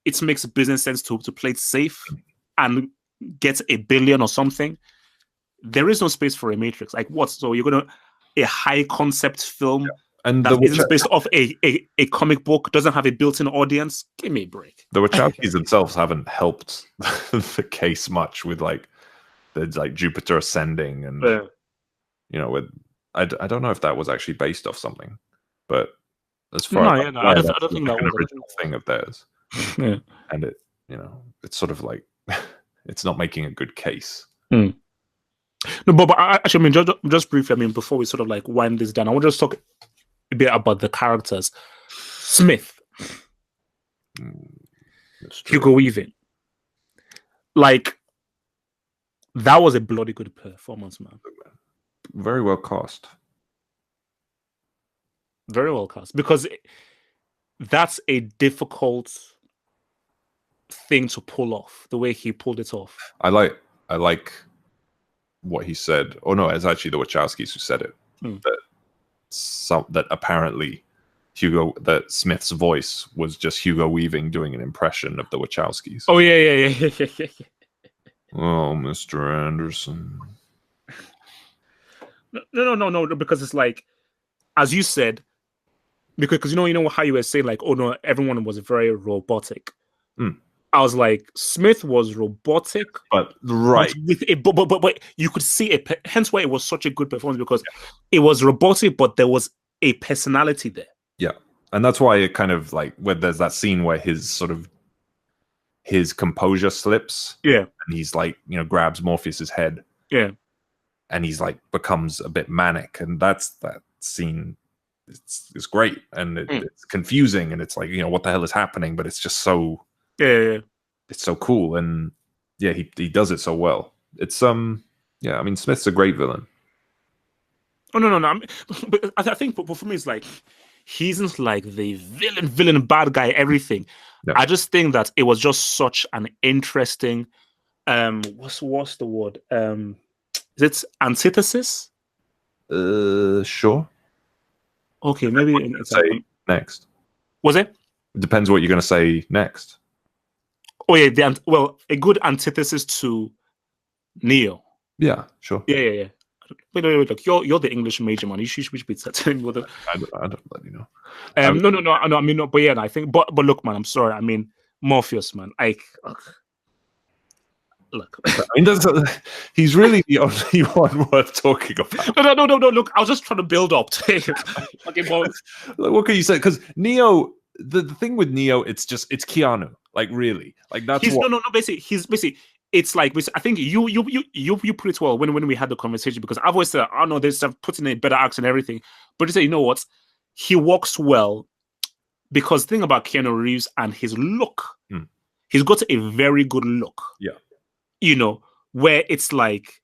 it makes business sense to play it safe and get $1 billion or something. There is no space for a Matrix. Like what? So you're gonna a high concept film and that isn't based off a comic book, doesn't have a built-in audience. Give me a break. The Wachowskis themselves haven't helped the case much with like there's like Jupiter Ascending and you know with I don't know if that was actually based off something, but as far as I don't think that was an original thing of theirs. Yeah. And it, you know, it's sort of like it's not making a good case. No, but actually, I mean, just briefly, I mean, before we sort of like wind this down, I want to just talk a bit about the characters. Smith, Hugo Weaving, like that was a bloody good performance, man. Very well cast. Very well cast, because that's a difficult thing to pull off. The way he pulled it off. I like what he said. Oh no, it's actually the Wachowskis who said it. That apparently that Smith's voice was just Hugo Weaving doing an impression of the Wachowskis. Oh yeah. Oh, Mr. Anderson. No, because it's like, as you said, because you know how you were saying like, oh no, everyone was very robotic. I was like, Smith was robotic, but right, but you could see it. Hence why it was such a good performance, because it was robotic, but there was a personality there. Yeah, and that's why it kind of like where there's that scene where his composure slips. Yeah, and he's like, you know, grabs Morpheus's head. Yeah, and he's like becomes a bit manic, and that scene it's great, and it's confusing, and it's like, what the hell is happening, but it's just so it's so cool, and he does it so well. It's I mean, Smith's a great villain. Oh no! But I think for me, it's like he isn't like the villain, bad guy, everything. Yeah. I just think that it was just such an interesting. What's the word? Is it antithesis? Sure. Okay, maybe it's say next. Was it? It depends what you're going to say next. Oh yeah, a good antithesis to Neo. Yeah, sure. Yeah. Wait, look, you're the English major, man. You should be telling me. I don't let you know. No. I mean, no, but yeah, I think, but look, man, I'm sorry. I mean, Morpheus, man. Look. I mean, he's really the only one worth talking about. No. Look, I was just trying to build up to it. Okay, well, what can you say? Because Neo, the thing with Neo, it's Keanu. Like, really, like that's no. Basically, it's like, I think you put it well when we had the conversation, because I've always said, I know this stuff, putting a better accent and everything, but you say, you know what, he works well because the thing about Keanu Reeves and his look, he's got a very good look. Yeah. Where it's like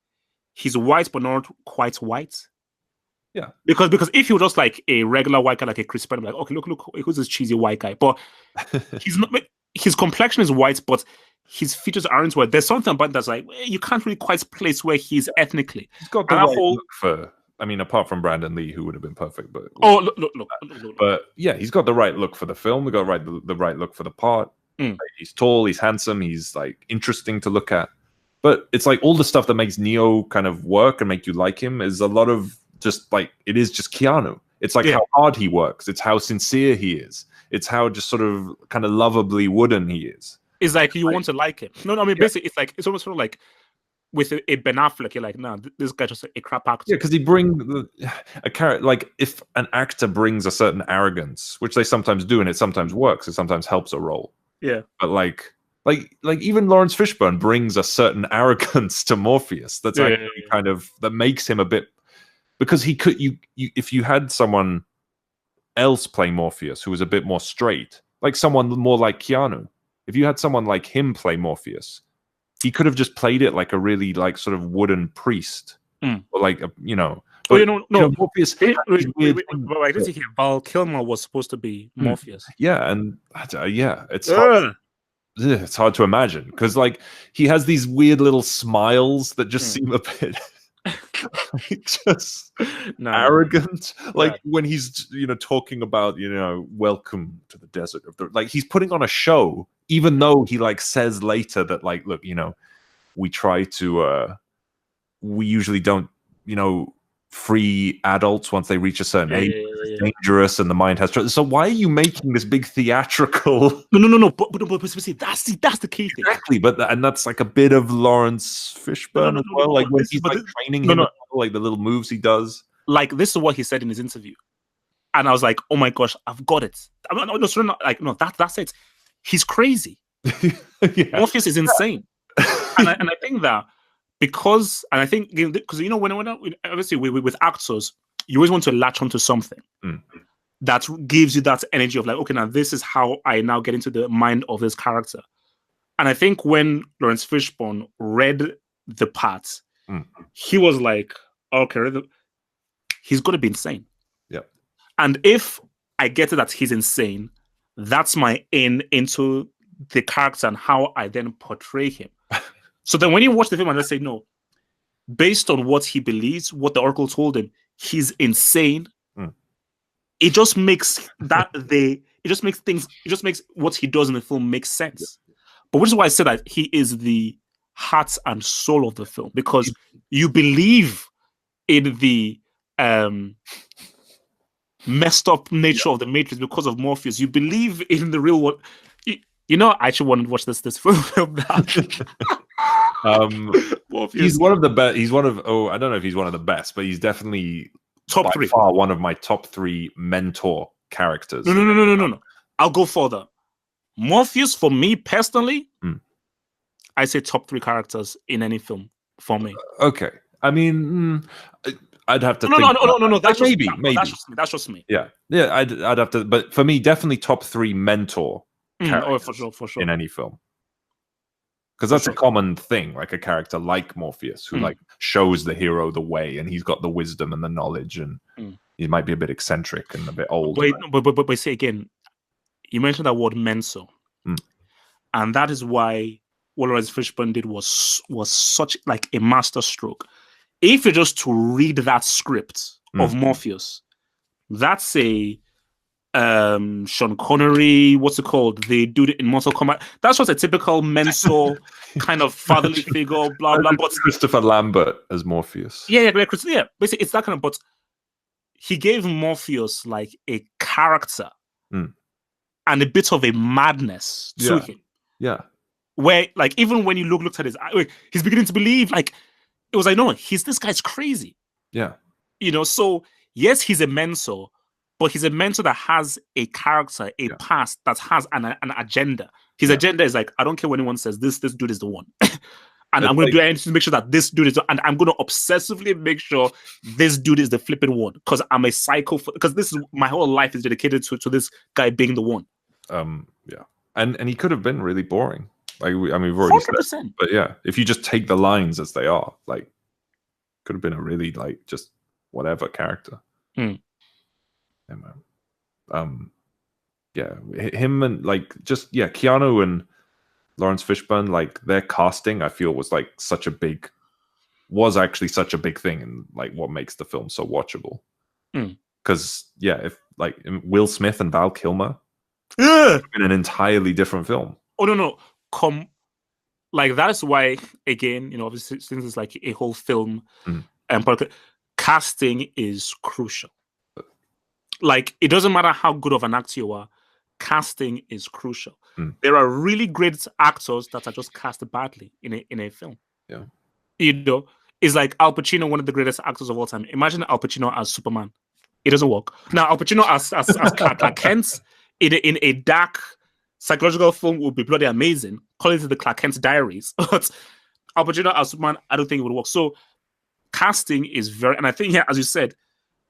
he's white but not quite white. Yeah. Because if he was just like a regular white guy, like a Chris Penn, like, okay, look, who's this cheesy white guy? But he's not. His complexion is white, but his features aren't white. There's something about that's like, you can't really quite place where he's ethnically. He's got the right look for. I mean, apart from Brandon Lee, who would have been perfect, but look. But yeah, he's got the right look for the film. We got the right look for the part. Like, he's tall, he's handsome, he's like interesting to look at. But it's like all the stuff that makes Neo kind of work and make you like him is a lot of just like, it is just Keanu. It's like how hard he works. It's how sincere he is. It's how just sort of kind of lovably wooden he is. It's like you want to like him. No, I mean, basically, it's almost sort of like with a Ben Affleck, you're like, no, this guy's just a crap actor. Yeah, because he brings a character, like if an actor brings a certain arrogance, which they sometimes do, and it sometimes works, it sometimes helps a role. Yeah. But like even Lawrence Fishburne brings a certain arrogance to Morpheus that's actually kind of, that makes him a bit, because he could, if you had someone else play Morpheus who was a bit more straight, like someone more like Keanu, if you had someone like him play Morpheus, he could have just played it like a really like sort of wooden priest, or like But, Morpheus. I didn't see Val Kilmer was supposed to be Morpheus. Yeah, and it's hard to imagine because like he has these weird little smiles that just seem a bit just arrogant. Like when he's talking about welcome to the desert of the, like he's putting on a show, even though he like says later that like, look, we try to we usually don't free adults once they reach a certain age. It's dangerous and the mind has so why are you making this big theatrical no but that's the key thing, exactly, but and that's like a bit of Lawrence Fishburne as well, like when he's like training him, like the little moves he does. Like this is what he said in his interview, and I was like, oh my gosh, I've got it. That's it. He's crazy. Morpheus is insane. and I think that because when obviously with actors, you always want to latch onto something that gives you that energy of like, okay, now this is how I now get into the mind of this character. And I think when Lawrence Fishburne read the part, he was like, okay, he's going to be insane. Yeah. And if I get it that he's insane, that's my into the character and how I then portray him. So then when you watch the film and let's say, no, based on what he believes, what the Oracle told him, he's insane. It just makes what he does in the film make sense. But which is why I said that he is the heart and soul of the film, because you believe in the messed up nature of the Matrix because of Morpheus. You believe in the real world. I actually want to watch this film now. He's one of the best. I don't know if he's one of the best, but he's definitely top three. Far one of my top three mentor characters. No. I'll go further. Morpheus, for me personally, I say top three characters in any film for me. Okay. I mean, I'd have to No, think. No. That's just maybe. That's just me. Yeah. I'd have to. But for me, definitely top 3 mentor characters For sure. in any film. Because that's a common thing, like a character like Morpheus, who like shows the hero the way, and he's got the wisdom and the knowledge, and he might be a bit eccentric and a bit old. But say again, you mentioned that word mentor, and that is why what Lawrence Fishburne did was such like a master stroke. If you're just to read that script of Morpheus, that's a Sean Connery, what's it called? They do it in Mortal Kombat. That's just a typical mentor kind of fatherly figure, blah blah. But Christopher Lambert as Morpheus. Yeah. Basically, it's that kind of. But he gave Morpheus like a character and a bit of a madness to him. Yeah. Where like even when you looked at his eye, he's beginning to believe like it was like no, this guy's crazy. Yeah. So yes, he's a mentor. But he's a mentor that has a character, a past that has an agenda. His agenda is like, I don't care what anyone says, this dude is the one. And I'm going to do anything to make sure that this dude is, and I'm going to obsessively make sure this dude is the flipping one. Because I'm a psycho, because this is, my whole life is dedicated to this guy being the one. Yeah. And he could have been really boring. Like, we've already 100%. said. But yeah, if you just take the lines as they are, like, could have been a really, like, just whatever character. Yeah, him and like just Keanu and Lawrence Fishburne, like their casting, I feel was actually such a big thing, and like what makes the film so watchable. Because if like Will Smith and Val Kilmer, in an entirely different film. Oh no, like that's why again, obviously since it's like a whole film, casting is crucial. Like, it doesn't matter how good of an actor you are, casting is crucial. There are really great actors that are just cast badly in a film. Yeah. It's like Al Pacino, one of the greatest actors of all time. Imagine Al Pacino as Superman. It doesn't work. Now, Al Pacino as Clark Kent in a dark psychological film would be bloody amazing. Call it the Clark Kent Diaries. But Al Pacino as Superman, I don't think it would work. So, casting is and I think, as you said,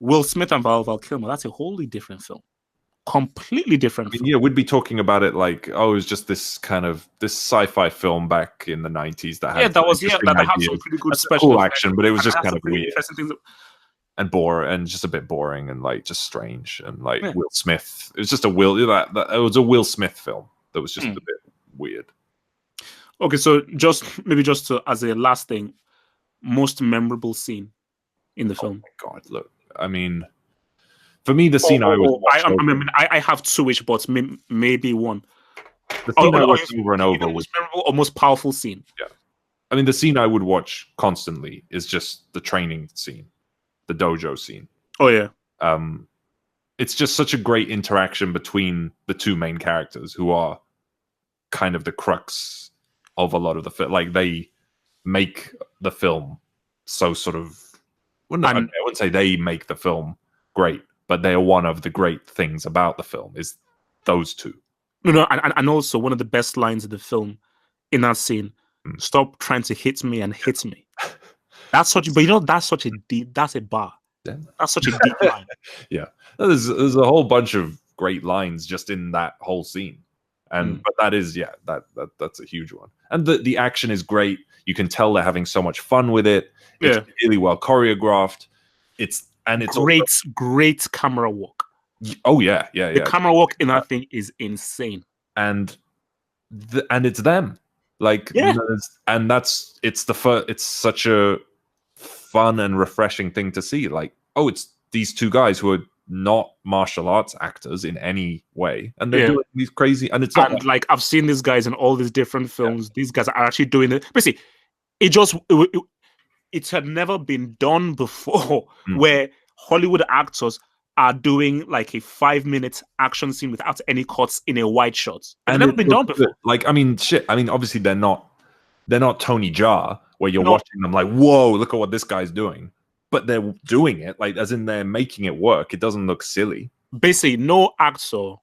Will Smith and Val Kilmer, that's a wholly different film. Completely different film. Yeah, we'd be talking about it like, it was just this sci-fi film back in the 90s that had that had some pretty good special cool action, but it was just kind of weird and and just a bit boring and like just strange and like Will Smith. It was just it was a Will Smith film that was just a bit weird. Okay, so just as a last thing, most memorable scene in the film. Oh my God, look. I mean, for me, the scene I have two-ish, but maybe one. The scene I watched over and over was memorable or most powerful scene. Yeah, I mean, the scene I would watch constantly is just the training scene, the dojo scene. Oh yeah. It's just such a great interaction between the two main characters, who are kind of the crux of a lot of the film. Like, they make the film so sort of. Well, no, I wouldn't say they make the film great, but they are one of the great things about the film is those two. No, and also one of the best lines of the film in that scene: "Stop trying to hit me and hit me." That's such, but that's such a deep. That's a bar. That's such a deep line. Yeah, there's a whole bunch of great lines just in that whole scene, and but that is that's a huge one, and the action is great. You can tell they're having so much fun with it. It's really well choreographed. It's great camera work. Oh yeah. The camera work in that thing is insane. And it's them. Like, and it's such a fun and refreshing thing to see. Like, it's these two guys who are not martial arts actors in any way, and they're doing these crazy. And it's not like I've seen these guys in all these different films. These guys are actually doing it. Basically, it had never been done before, where Hollywood actors are doing like a 5-minute action scene without any cuts in a wide shot. And never been done before. Like, I mean, obviously they're not Tony Jaa, where you're watching them like, whoa, look at what this guy's doing. But they're doing it, like, as in they're making it work. It doesn't look silly. Basically, no actor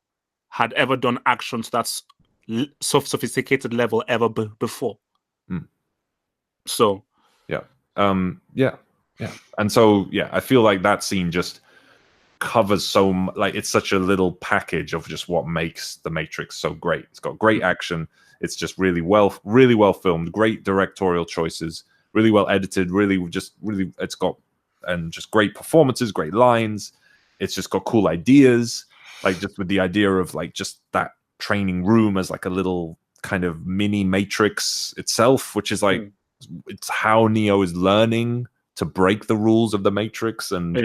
had ever done action to that sophisticated level ever before. So, yeah. Yeah. And so, yeah, I feel like that scene just covers like it's such a little package of just what makes the Matrix so great. It's got great action. It's just really well filmed, great directorial choices, really well edited, it's got and just great performances, great lines. It's just got cool ideas, like just with the idea of like just that training room as like a little kind of mini Matrix itself, which is like it's how Neo is learning to break the rules of the Matrix and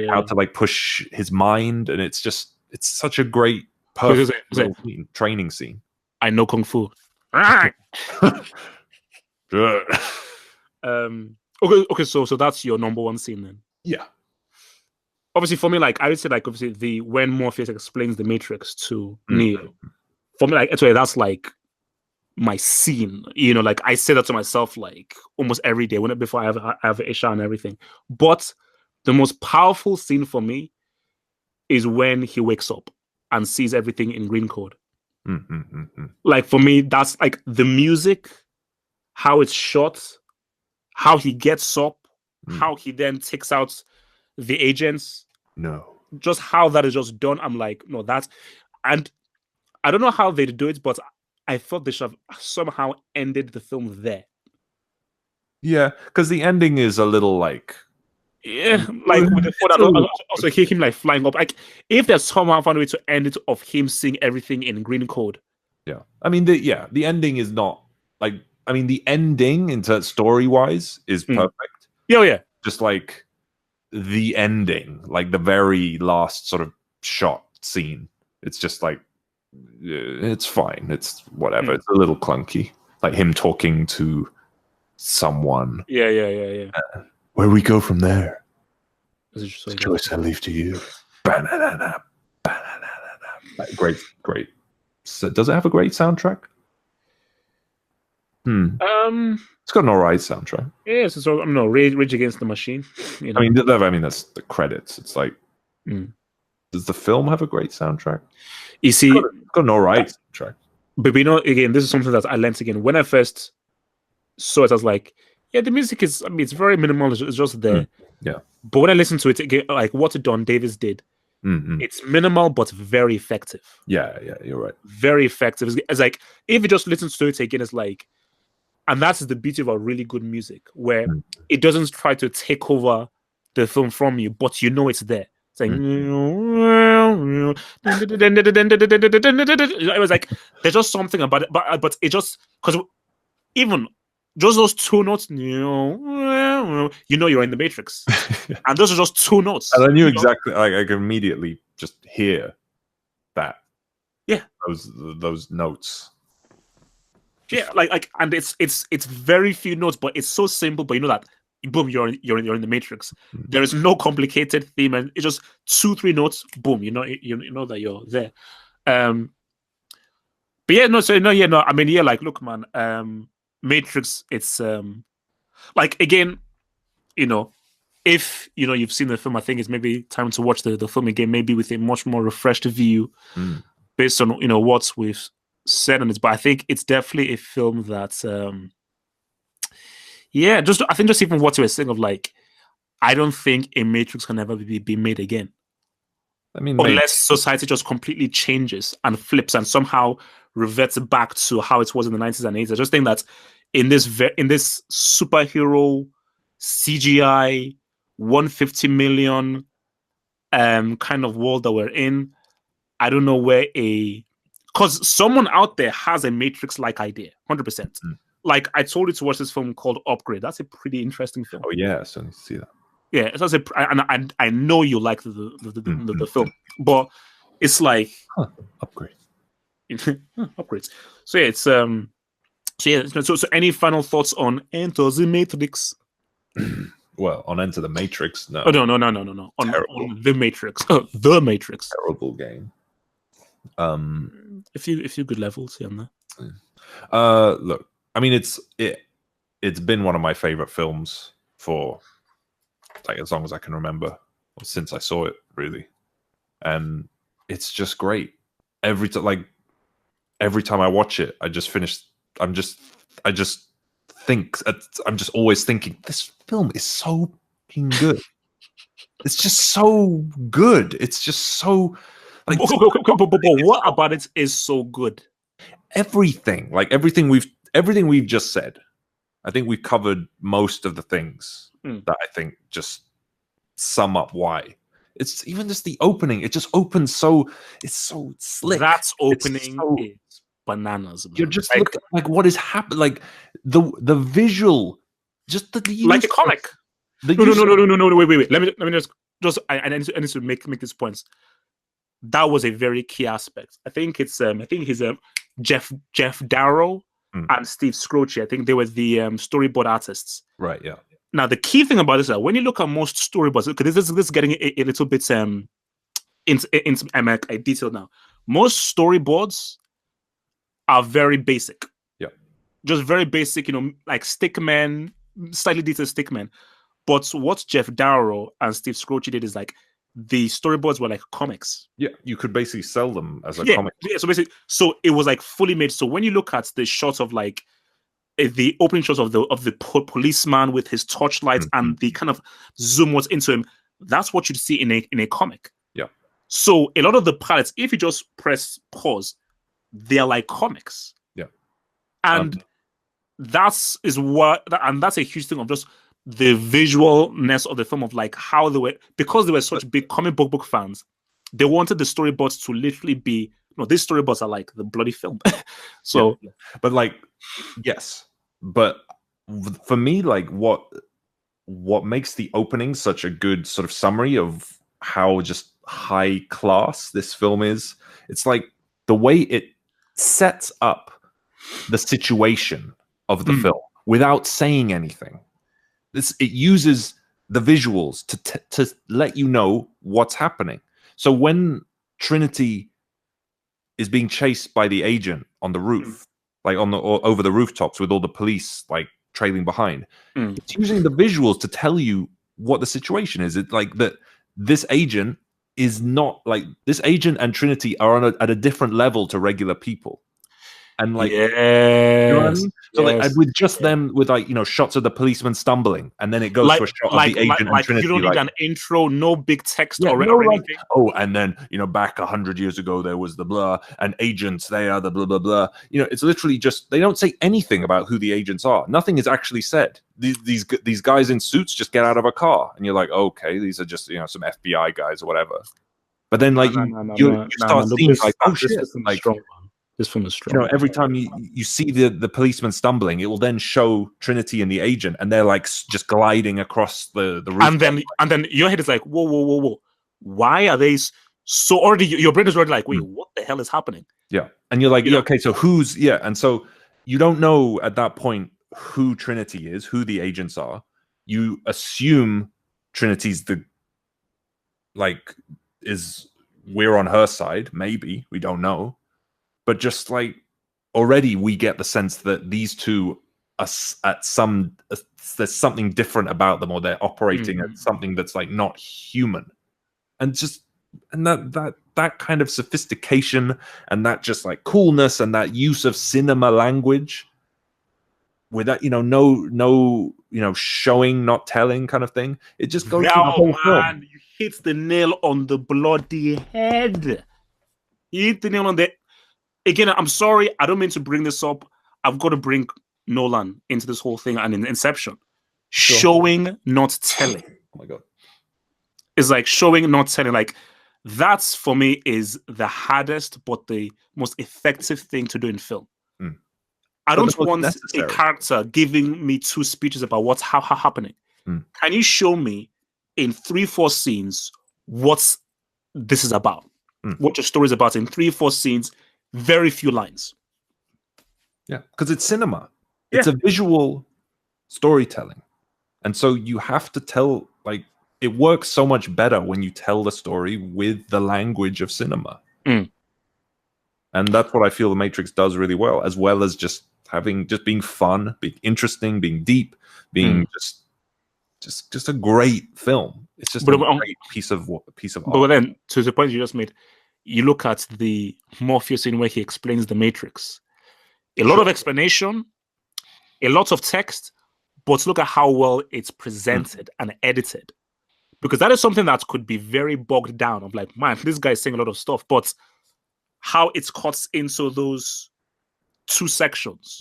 how to like push his mind, and it's such a great perfect training scene. I know kung fu. Okay, so that's your number one scene then. Yeah. Obviously, for me, like I would say, like obviously when Morpheus explains the Matrix to Neo, for me, like that's like my scene. You know, like I say that to myself like almost every day before I have Isha and everything. But the most powerful scene for me is when he wakes up and sees everything in green code. Like for me, that's like the music, how it's shot, how he gets up, how he then takes out the agents. No. Just how that is just done. I'm like, no, that's, and I don't know how they do it, but I thought they should have somehow ended the film there. Yeah, because the ending is a little like, yeah, like with the photo, also hear him like flying up. Like if there's somehow found a way to end it of him seeing everything in green code. Yeah, I mean, the ending is not like, I mean, the ending into story wise is perfect. Yeah. Just like the ending, like the very last sort of shot scene, it's just like it's fine. It's whatever. It's a little clunky, like him talking to someone. Yeah. Where we go from there? The choice I leave to you. Great. So, does it have a great soundtrack? It's got an alright soundtrack. Yeah, so I'm no Rage Against the Machine. You know? I mean, that's the credits. It's like, does the film have a great soundtrack? You see, it's got an alright soundtrack. But you know, again, this is something that I learned again when I first saw it. I was like, yeah, the music is. I mean, it's very minimal. It's just there. Yeah. But when I listened to it again, like what Don Davis did, it's minimal but very effective. Yeah, you're right. Very effective. It's like if you just listen to it again, it's like. And that's the beauty of a really good music, where it doesn't try to take over the film from you, but you know it's there. It's like, it was like there's just something about it, but it just because even just those two notes, you know you're in the Matrix, and those are just two notes. And I knew exactly. Like, I could immediately just hear that. Yeah, those notes. Yeah, like, and it's very few notes, but it's so simple. But you know that, boom, you're in the Matrix. There is no complicated theme, and it's just 2-3 notes. Boom, you know that you're there. But yeah, no. I mean, yeah, like, look, man, Matrix. It's like again, you know, if you've seen the film, I think it's maybe time to watch the film again, maybe with a much more refreshed view, based on what we've said on it. But I think it's definitely a film that I think just even what you were saying of like, I don't think a Matrix can ever be made again. I mean, unless society just completely changes and flips and somehow reverts back to how it was in the 90s and 80s. I just think that in this superhero CGI 150 million kind of world that we're in, I don't know where because someone out there has a Matrix-like idea, 100%. Like I told you to watch this film called Upgrade. That's a pretty interesting film. Oh yeah, so I need to see that. Yeah, and I know you like the film, but it's like Upgrade. Upgrades. So yeah, it's So any final thoughts on Enter the Matrix? Well, on Enter the Matrix, no. Oh no. On the Matrix. The Matrix. Terrible game. A few good levels here and there. Look, I mean, it's been one of my favorite films for like as long as I can remember, since I saw it, really, and it's just great. Every time I watch it, I'm just always thinking, this film is so fucking good. It's just so good. It's just so like but what about it is so good? everything. Like everything we've just said. I think we've covered most of the things that I think just sum up why. It's even just the opening. It just opens it's so slick. That opening is bananas, man. You're just looking like what is happening. Like the visual, just the use like a comic. No, wait. Let me just I need to make these points. That was a very key aspect. I think he's Jeff Darrow and Steve Scroce. I think they were the storyboard artists. Right. Yeah. Now the key thing about this is that when you look at most storyboards, because this is getting a little bit into detail now. Most storyboards are very basic. Yeah. Just very basic, like stickmen, slightly detailed stickmen. But what Jeff Darrow and Steve Scroce did is like the storyboards were like comics. Yeah, you could basically sell them as a comic. Yeah, so it was like fully made. So when you look at the shots of like the opening shots of the policeman with his torchlights and the kind of zoom what's into him, that's what you'd see in a comic. Yeah. So a lot of the pilots, if you just press pause, they're like comics. Yeah. And that's a huge thing of just the visualness of the film, of like how because they were such big comic book fans, they wanted the storyboards to literally be, these storyboards are like the bloody film. So, yeah. But like, yes, but for me, like what makes the opening such a good sort of summary of how just high class this film is, it's like the way it sets up the situation of the film without saying anything. It uses the visuals to let you know what's happening. So when Trinity is being chased by the agent on the roof, like over the rooftops with all the police like trailing behind, it's using the visuals to tell you what the situation is. It's like that this agent is not like this agent and Trinity are at a different level to regular people. And like, you know what I mean? So like with just them with like, shots of the policeman stumbling, and then it goes to a shot of the agent and Trinity. You don't need an intro, no big text or anything. And then back 100 years ago there was the blah, and agents, they are the blah blah blah. It's literally just, they don't say anything about who the agents are. Nothing is actually said. These guys in suits just get out of a car, and you're like, okay, these are just some FBI guys or whatever. But then like you start seeing like, oh shit, like. This film is strong. Every time you see the policeman stumbling, it will then show Trinity and the agent, and they're like just gliding across the roof. And then your head is like, whoa. Why are they so already? Your brain is already like, wait, what the hell is happening? Yeah, and you're like, okay, so who's and so you don't know at that point who Trinity is, who the agents are. You assume Trinity's we're on her side. Maybe we don't know. But just like already we get the sense that these two are there's something different about them, or they're operating at something that's like not human. And that kind of sophistication and that just like coolness and that use of cinema language with that, no showing, not telling kind of thing. It just goes through the whole film. You hit the nail on the bloody head. You hit the nail on the. Again, I'm sorry, I don't mean to bring this up. I've got to bring Nolan into this whole thing and in Inception. Sure. Showing, not telling. Oh my God. It's like showing, not telling. Like, that's for me is the hardest but the most effective thing to do in film. I don't want a character giving me 2 speeches about what's happening. Can you show me in 3-4 scenes what this is about? What your story is about in 3-4 scenes? Very few lines. Yeah, because it's cinema. It's a visual storytelling. And so you have to tell, like, it works so much better when you tell the story with the language of cinema. And that's what I feel The Matrix does really well as just being fun, being interesting, being deep, being just a great film. It's just a great piece of art. But then, to the point you just made, you look at the Morpheus scene where he explains the Matrix. A lot of explanation, a lot of text, but look at how well it's presented and edited. Because that is something that could be very bogged down of like, man, this guy's saying a lot of stuff, but how it cuts into those two sections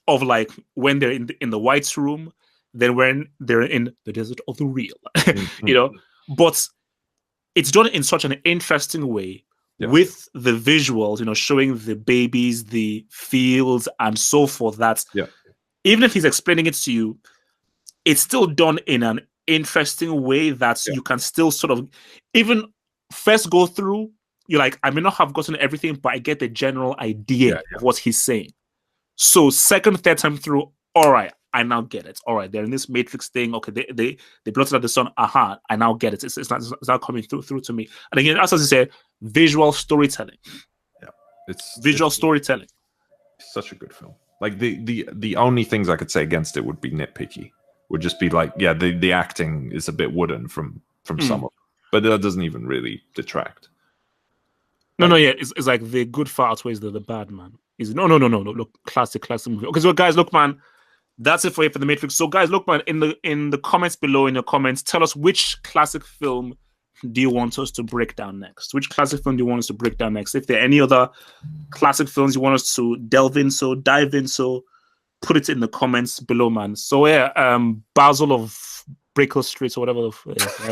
of like when they're in the White's room, then when they're in the desert of the real, you know, but it's done in such an interesting way with the visuals, you know, showing the babies, the fields and so forth, that even if he's explaining it to you, it's still done in an interesting way that you can still sort of even first go through. You're like, I may not have gotten everything, but I get the general idea of what he's saying. So second, third time through, all right, I now get it. All right, they're in this Matrix thing. Okay, they blotted out the sun. Aha, I now get it. It's not coming through to me. And again, as I said, visual storytelling. Yeah, it's visual storytelling. Such a good film. Like the only things I could say against it would be nitpicky. Would just be like, the acting is a bit wooden from some of them, but that doesn't even really detract. No, it's like the good far outweighs the bad, man. No. Look, classic movie. Okay, so guys, look, man, that's it for the Matrix. So guys, look, man, in the comments below, in your comments, tell us which classic film do you want us to break down next? Which classic film do you want us to break down next? If there are any other classic films you want us to dive in, put it in the comments below, man. So Basil of Brickell Street or whatever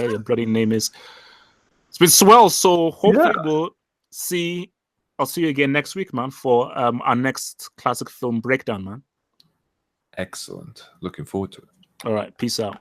your bloody name is. It's been swell. So hopefully I'll see you again next week, man, for our next classic film breakdown, man. Excellent. Looking forward to it. All right. Peace out.